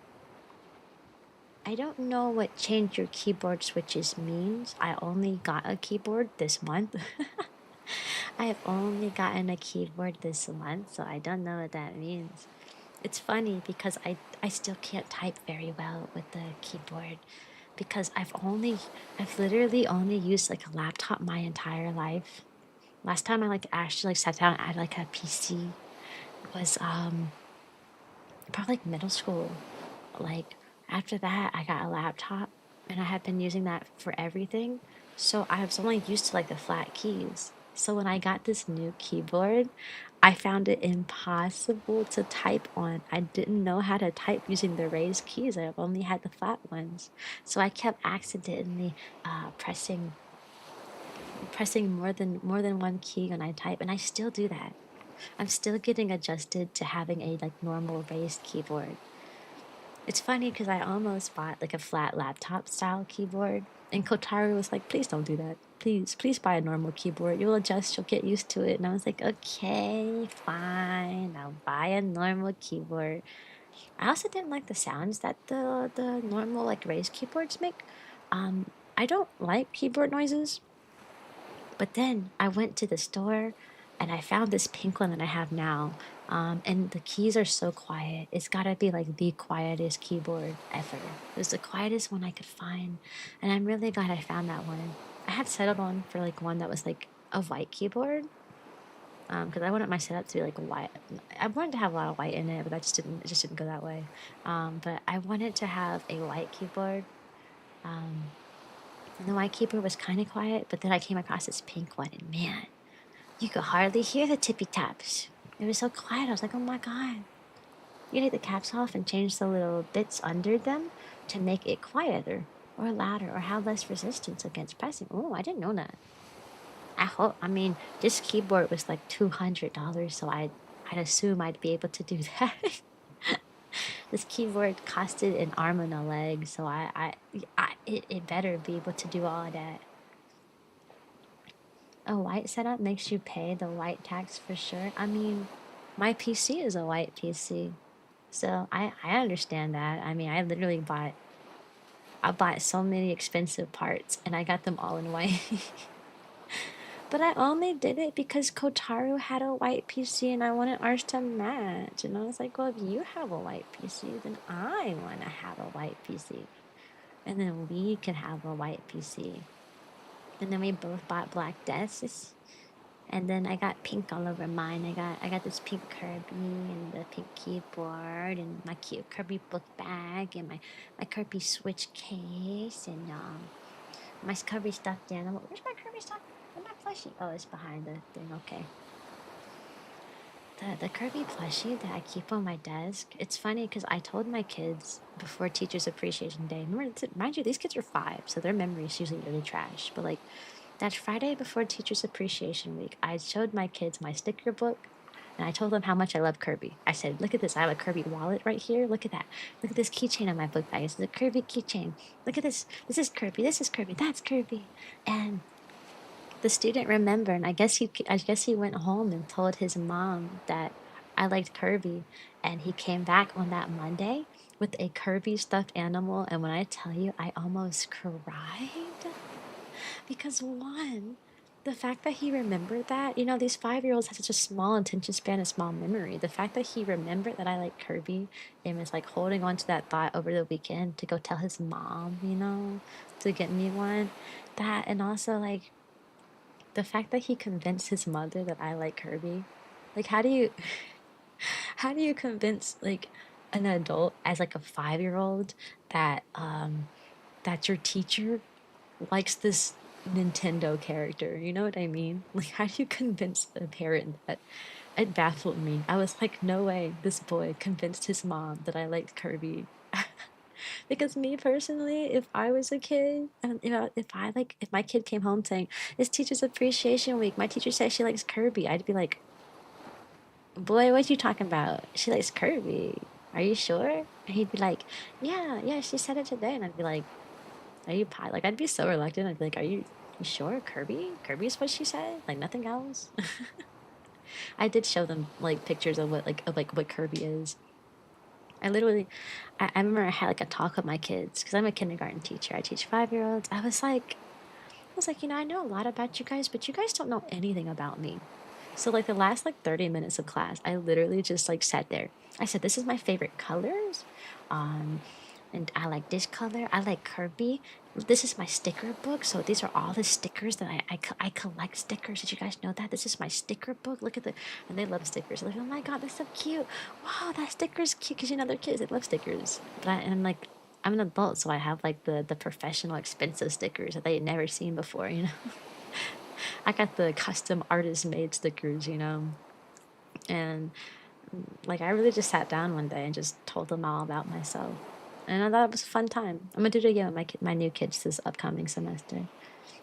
I don't know what change your keyboard switches means. I only got a keyboard this month. I have only gotten a keyboard this month, so I don't know what that means. It's funny because I still can't type very well with the keyboard because I've literally only used like a laptop my entire life. Last time I like actually like sat down at like a PC was probably like middle school. Like after that I got a laptop and I have been using that for everything. So I was only used to like the flat keys. So when I got this new keyboard, I found it impossible to type on. I didn't know how to type using the raised keys. I've only had the flat ones. So I kept accidentally pressing more than one key when I type, and I still do that. I'm still getting adjusted to having a like normal raised keyboard. It's funny because I almost bought like a flat laptop style keyboard, and Kotaru was like, "Please don't do that. Please buy a normal keyboard. You'll adjust. You'll get used to it." And I was like, "Okay, fine. I'll buy a normal keyboard." I also didn't like the sounds that the normal like raised keyboards make. I don't like keyboard noises. But then I went to the store and I found this pink one that I have now. And the keys are so quiet. It's gotta be like the quietest keyboard ever. It was the quietest one I could find. And I'm really glad I found that one. I had settled on for like one that was like a white keyboard. Because I wanted my setup to be like white. I wanted to have a lot of white in it, but it just didn't go that way. But I wanted to have a white keyboard. Um, and the white keyboard was kind of quiet, but then I came across this pink one, and man, you could hardly hear the tippy taps. It was so quiet. I was like, oh my God. You take the caps off and change the little bits under them to make it quieter or louder or have less resistance against pressing. Oh, I didn't know that. I mean, this keyboard was like $200, so I'd assume I'd be able to do that. This keyboard costed an arm and a leg, so it better be able to do all of that. A white setup makes you pay the white tax for sure. I mean, my PC is a white PC, so I understand that. I mean, I bought so many expensive parts and I got them all in white. But I only did it because Kotaru had a white PC and I wanted ours to match. And I was like, well, if you have a white PC, then I want to have a white PC. And then we can have a white PC. And then we both bought black desks. And then I got pink all over mine. I got this pink Kirby and the pink keyboard and my cute Kirby book bag and my Kirby Switch case and my Kirby stuffed animal. Where's my Kirby stuffed? Where's my plushie? Oh, it's behind the thing. Okay. The Kirby plushie that I keep on my desk. It's funny because I told my kids before Teachers Appreciation Day. Mind you, these kids are 5, so their memory is usually really trash. But like that Friday before Teachers Appreciation Week, I showed my kids my sticker book and I told them how much I love Kirby. I said, look at this. I have a Kirby wallet right here. Look at that. Look at this keychain on my book bag. It's a Kirby keychain. Look at this. This is Kirby. This is Kirby. That's Kirby. And the student remembered, and I guess he went home and told his mom that I liked Kirby, and he came back on that Monday with a Kirby stuffed animal, and when I tell you, I almost cried because one, the fact that he remembered that, you know, these 5-year-olds have such a small attention span and small memory. The fact that he remembered that I like Kirby and was like holding on to that thought over the weekend to go tell his mom, you know, to get me one, that, and also like the fact that he convinced his mother that I like Kirby. Like, how do you how do you convince like an adult as like a 5-year-old that that your teacher likes this Nintendo character? You know what I mean? Like, how do you convince a parent that? It baffled me. I was like, no way, this boy convinced his mom that I liked Kirby. Because me personally, if I was a kid, and if my kid came home saying it's Teacher's Appreciation Week, my teacher says she likes Kirby, I'd be like, boy, what you talking about? She likes Kirby. Are you sure? And he'd be like, yeah, yeah, she said it today. And I'd be like, are you like I'd be so reluctant. I'd be like, you sure Kirby? Kirby's what she said? Like nothing else? I did show them like pictures of what Kirby is. I literally, I remember I had like a talk with my kids because I'm a kindergarten teacher. I teach 5-year-olds. I was like, I know a lot about you guys, but you guys don't know anything about me. So like the last like 30 minutes of class, I literally just like sat there. I said, this is my favorite colors. Um, and I like this color. I like Kirby. This is my sticker book. So these are all the stickers that I collect stickers. Did you guys know that? This is my sticker book. Look at the, and they love stickers. They're like, oh my God, that's so cute. Wow, that sticker's cute. Because they're kids, they love stickers. And I'm like, I'm an adult, so I have like the professional expensive stickers that they had never seen before. I got the custom artist made stickers. And like I really just sat down one day and just told them all about myself. And I thought it was a fun time. I'm gonna do it again with my new kids this upcoming semester.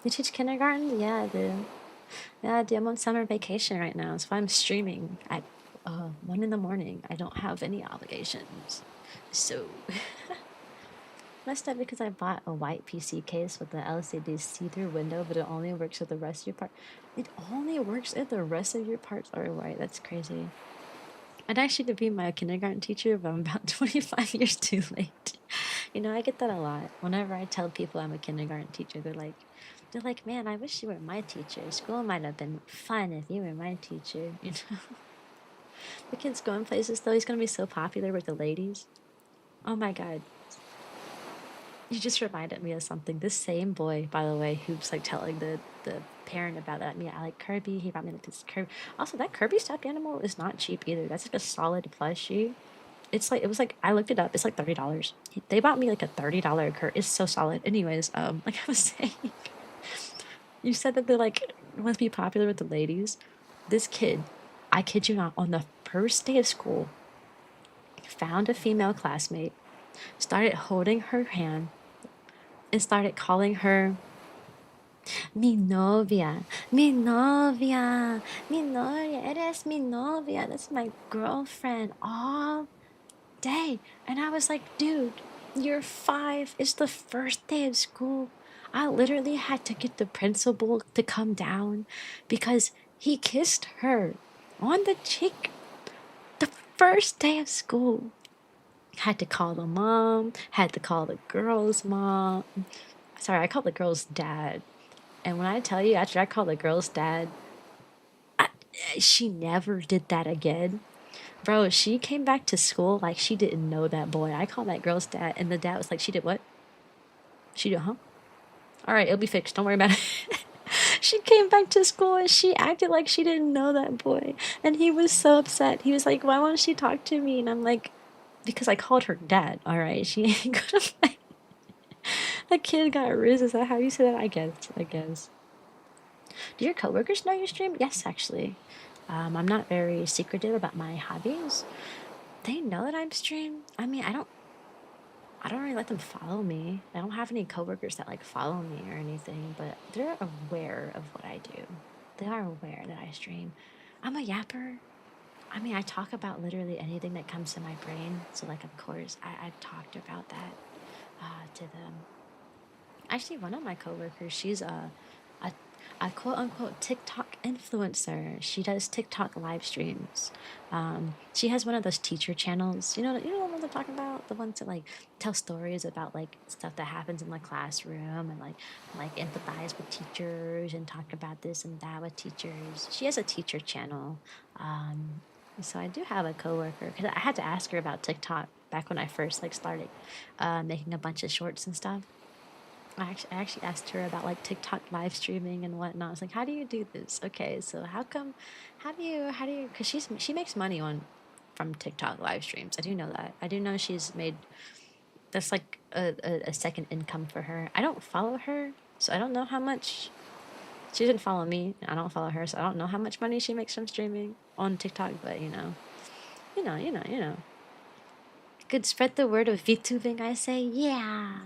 You teach kindergarten? Yeah, I do. Yeah, I do. I'm on summer vacation right now, so I'm streaming at 1 in the morning. I don't have any obligations. So messed up because I bought a white PC case with the LCD see-through window, but it only works if the rest of your part. It only works if the rest of your parts are white. That's crazy. I'd actually to be my kindergarten teacher, but I'm about 25 years too late. I get that a lot. Whenever I tell people I'm a kindergarten teacher, they're like, man, I wish you were my teacher. School might have been fun if you were my teacher. The kid's going places though. He's gonna be so popular with the ladies. Oh my God. You just reminded me of something. This same boy, by the way, who's like telling the parent about that. I like Kirby. He brought me this Kirby. Also, that Kirby stuffed animal is not cheap either. That's like a solid plushie. It was like I looked it up. It's like $30. They bought me like a $30 Kirby. It's so solid. Anyways, like I was saying, you said that they're like must be popular with the ladies. This kid, I kid you not, on the first day of school, found a female classmate, started holding her hand, and started calling her mi novia, mi novia, mi novia, eres mi novia. That's my girlfriend all day. And I was like, dude, you're 5. It's the first day of school. I literally had to get the principal to come down because he kissed her on the cheek the first day of school. Had to call the mom, had to call the girl's mom. Sorry, I called the girl's dad. And when I tell you, after I called the girl's dad, she never did that again. Bro, she came back to school like she didn't know that boy. I called that girl's dad, and the dad was like, she did what? She did, huh? All right, it'll be fixed. Don't worry about it. She came back to school and she acted like she didn't know that boy. And he was so upset. He was like, why won't she talk to me? And I'm like, because I called her dad. All right, she ain't gonna fight. That kid got riz. Is that how you say that? I guess. Do your coworkers know you stream? Yes, actually. I'm not very secretive about my hobbies. They know that I'm stream. I don't really let them follow me. I don't have any coworkers that like follow me or anything, but they're aware of what I do. They are aware that I stream. I'm a yapper. I talk about literally anything that comes to my brain. So like, of course, I've talked about that to them. Actually, one of my coworkers, she's a a quote unquote TikTok influencer. She does TikTok live streams. She has one of those teacher channels. You know what I'm talking about? The ones that like tell stories about like stuff that happens in the classroom and like empathize with teachers and talk about this and that with teachers. She has a teacher channel. Um, so I do have a coworker because I had to ask her about TikTok back when I first like started making a bunch of shorts and stuff. I actually asked her about like TikTok live streaming and whatnot. I was like, how do you do this? Okay, so how do you, because she makes money on from TikTok live streams. I do know that. I do know she's made that's like a second income for her. I don't follow her, so I don't know how much. She didn't follow me. I don't follow her, so I don't know how much money she makes from streaming on TikTok. But you know. Could spread the word of VTubing. I say, yeah.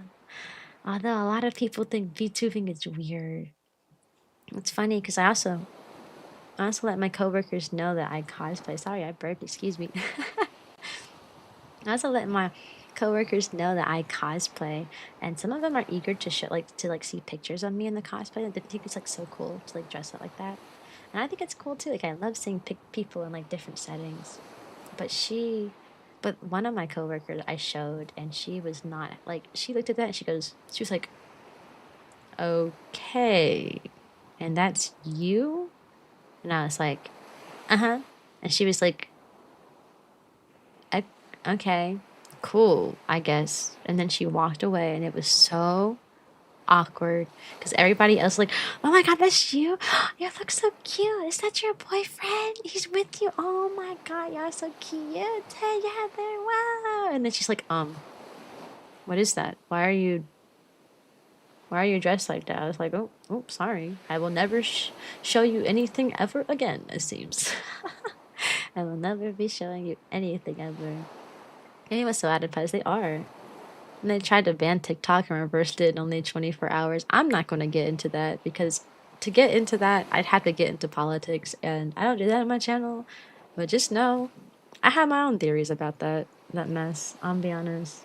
Although a lot of people think VTubing is weird. It's funny because I also let my coworkers know that I cosplay. Sorry, I burped. Excuse me. I also let my coworkers know that I cosplay, and some of them are eager to show, to see pictures of me in the cosplay. And they think it's like so cool to like dress up like that, and I think it's cool too. Like I love seeing people in like different settings. But one of my coworkers I showed, and she was not like she looked at that and she was like, okay, and that's you, and I was like, uh-huh, and she was like, okay, cool, I guess. And then she walked away, and it was so awkward because everybody else was like, oh my god, that's you. You look so cute. Is that your boyfriend? He's with you. Oh my god, you're so cute. Together, wow. And then she's like, what is that? Why are you dressed like that? I was like, oh, sorry. I will never show you anything ever again, it seems. I will never be showing you anything ever. And he was so out of place. They are. And they tried to ban TikTok and reversed it in only 24 hours. I'm not going to get into that because to get into that, I'd have to get into politics. And I don't do that on my channel. But just know, I have my own theories about that mess. I'll be honest.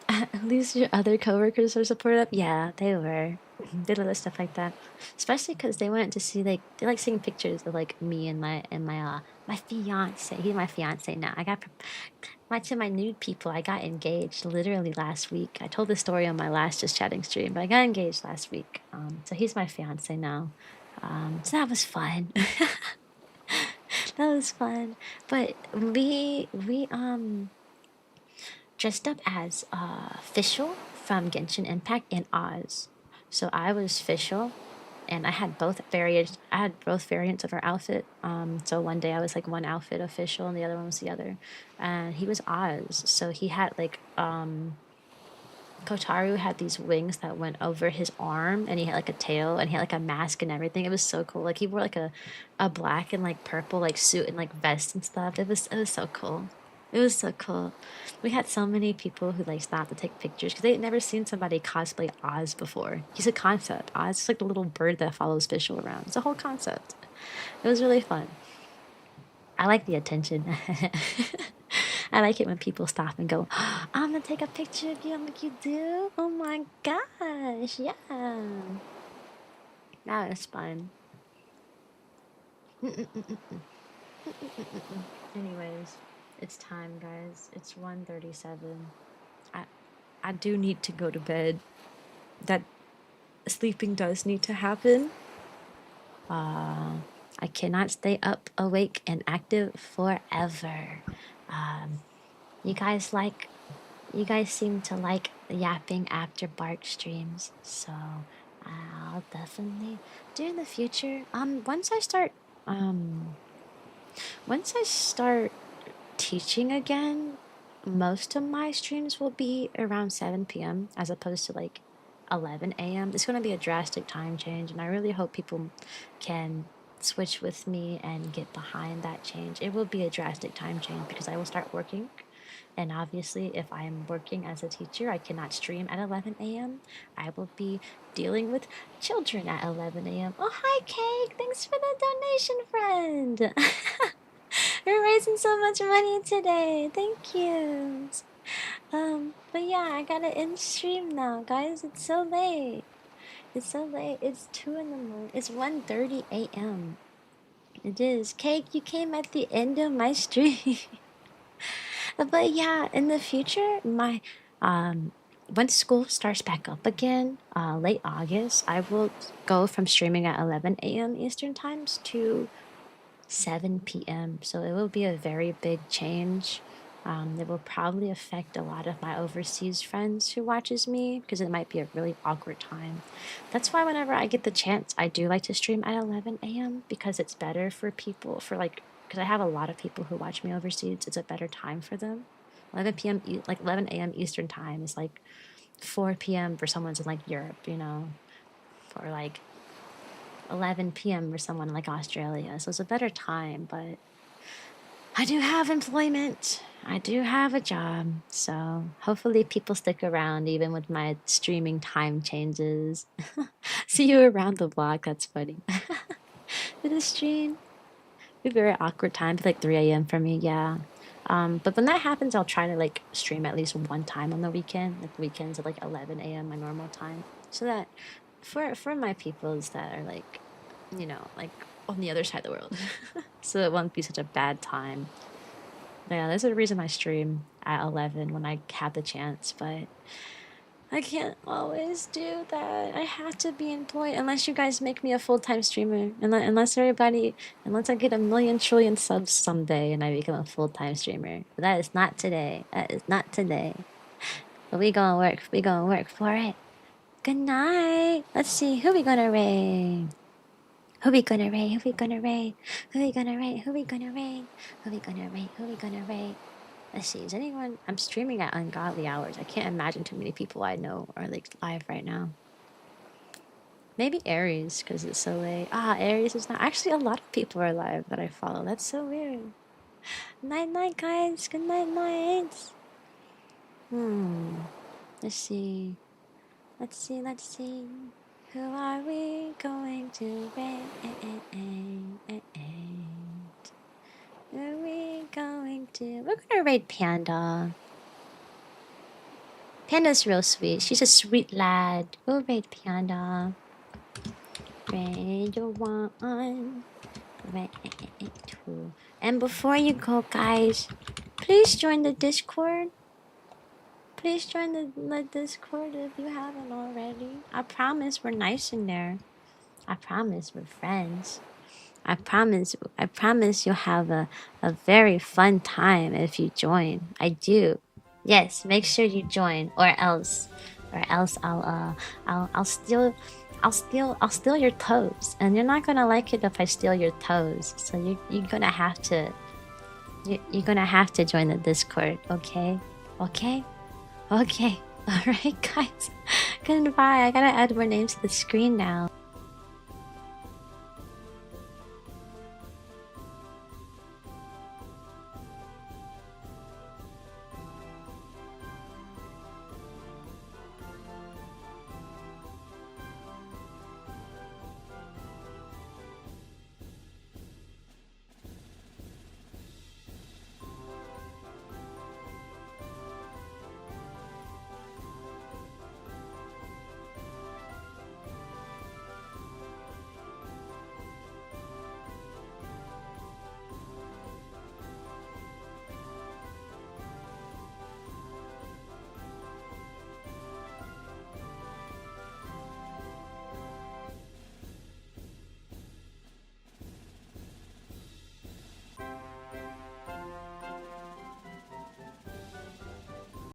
At least your other coworkers are supportive. Yeah, they were. Did a lot of stuff like that, especially because they went to see they like seeing pictures of like me and my fiance. He's my fiance now. I got to my nude people. I got engaged literally last week. I told this story on my last Just Chatting stream, but I got engaged last week. So he's my fiance now. So that was fun. That was fun. But we dressed up as Fischl from Genshin Impact and Oz. So I was Fischl, and I had both variants. I had both variants of her outfit. So one day I was like one outfit official, and the other one was the other. And he was Oz, so he had like Kotaru had these wings that went over his arm, and he had like a tail, and he had like a mask and everything. It was so cool. Like he wore like a black and like purple like suit and like vest and stuff. It was so cool. It was so cool. We had so many people who like stopped to take pictures because they'd never seen somebody cosplay Oz before. He's a concept. Oz is like the little bird that follows Visual around. It's a whole concept. It was really fun. I like the attention. I like it when people stop and go, I'm gonna take a picture of you. I'm like, you do? Oh my gosh, yeah. That was fun. Anyways, it's time, guys. It's 1:37. I do need to go to bed. That sleeping does need to happen. I cannot stay up, awake, and active forever. You guys seem to like the yapping after bark streams, so I'll definitely do in the future. Once I start teaching again, most of my streams will be around 7 p.m. as opposed to like 11 a.m. It's going to be a drastic time change, and I really hope people can switch with me and get behind that change. It will be a drastic time change because I will start working. And obviously, if I am working as a teacher, I cannot stream at 11 a.m. I will be dealing with children at 11 a.m. Oh, hi, Cake. Thanks for the donation, friend. We're raising so much money today. Thank you. But yeah, I gotta end stream now, guys. It's so late. It's so late. It's 2 in the morning. It's 1:30 a.m. It is. Cake, you came at the end of my stream. But yeah, in the future, my once school starts back up again, late August, I will go from streaming at 11 a.m. Eastern times to 7 p.m. So it will be a very big change. It will probably affect a lot of my overseas friends who watches me because it might be a really awkward time. That's why whenever I get the chance, I do like to stream at 11 a.m. because it's better for people for like because I have a lot of people who watch me overseas, it's a better time for them. 11 p.m. Like 11 a.m. Eastern time is like 4 p.m. for someone's in like Europe, you know, or like 11 p.m. for someone in like Australia. So it's a better time, but I do have employment. I do have a job. So hopefully people stick around even with my streaming time changes. See you around the block. That's funny. For the stream. Be very awkward time, like 3 a.m. for me, yeah. But when that happens, I'll try to like stream at least one time on the weekend, like weekends at like 11 a.m. my normal time, so that for my peoples that are like, you know, like on the other side of the world, so it won't be such a bad time. But yeah, there's a reason I stream at 11 when I have the chance, but I can't always do that. I have to be employed unless you guys make me a full-time streamer. Unless I get a million trillion subs someday and I become a full-time streamer. But that is not today. That is not today. But we gonna work. We gonna work for it. Good night. Let's see. Who we gonna raid? Who we gonna raid? Who we gonna raid? Who we gonna raid? Who we gonna raid? Who we gonna raid? Who we gonna raid? Let's see, is anyone... I'm streaming at ungodly hours. I can't imagine too many people I know are like live right now. Maybe Aries, because it's so late. Ah, Aries is not... Actually, a lot of people are live that I follow. That's so weird. Night-night, guys. Good night-night. Let's see. Let's see. Who are we going to raid? Who are we going to... We're gonna raid Panda. Panda's real sweet. She's a sweet lad. We'll raid Panda. Raid 1. Raid 2. And before you go, guys, please join the Discord. Please join the Discord if you haven't already. I promise we're nice in there. I promise we're friends. I promise you'll have a very fun time if you join. I do. Yes, make sure you join, or else I'll steal your toes, and you're not gonna like it if I steal your toes. So you're gonna have to join the Discord, okay? Okay. All right, guys. Goodbye. I gotta add more names to the screen now.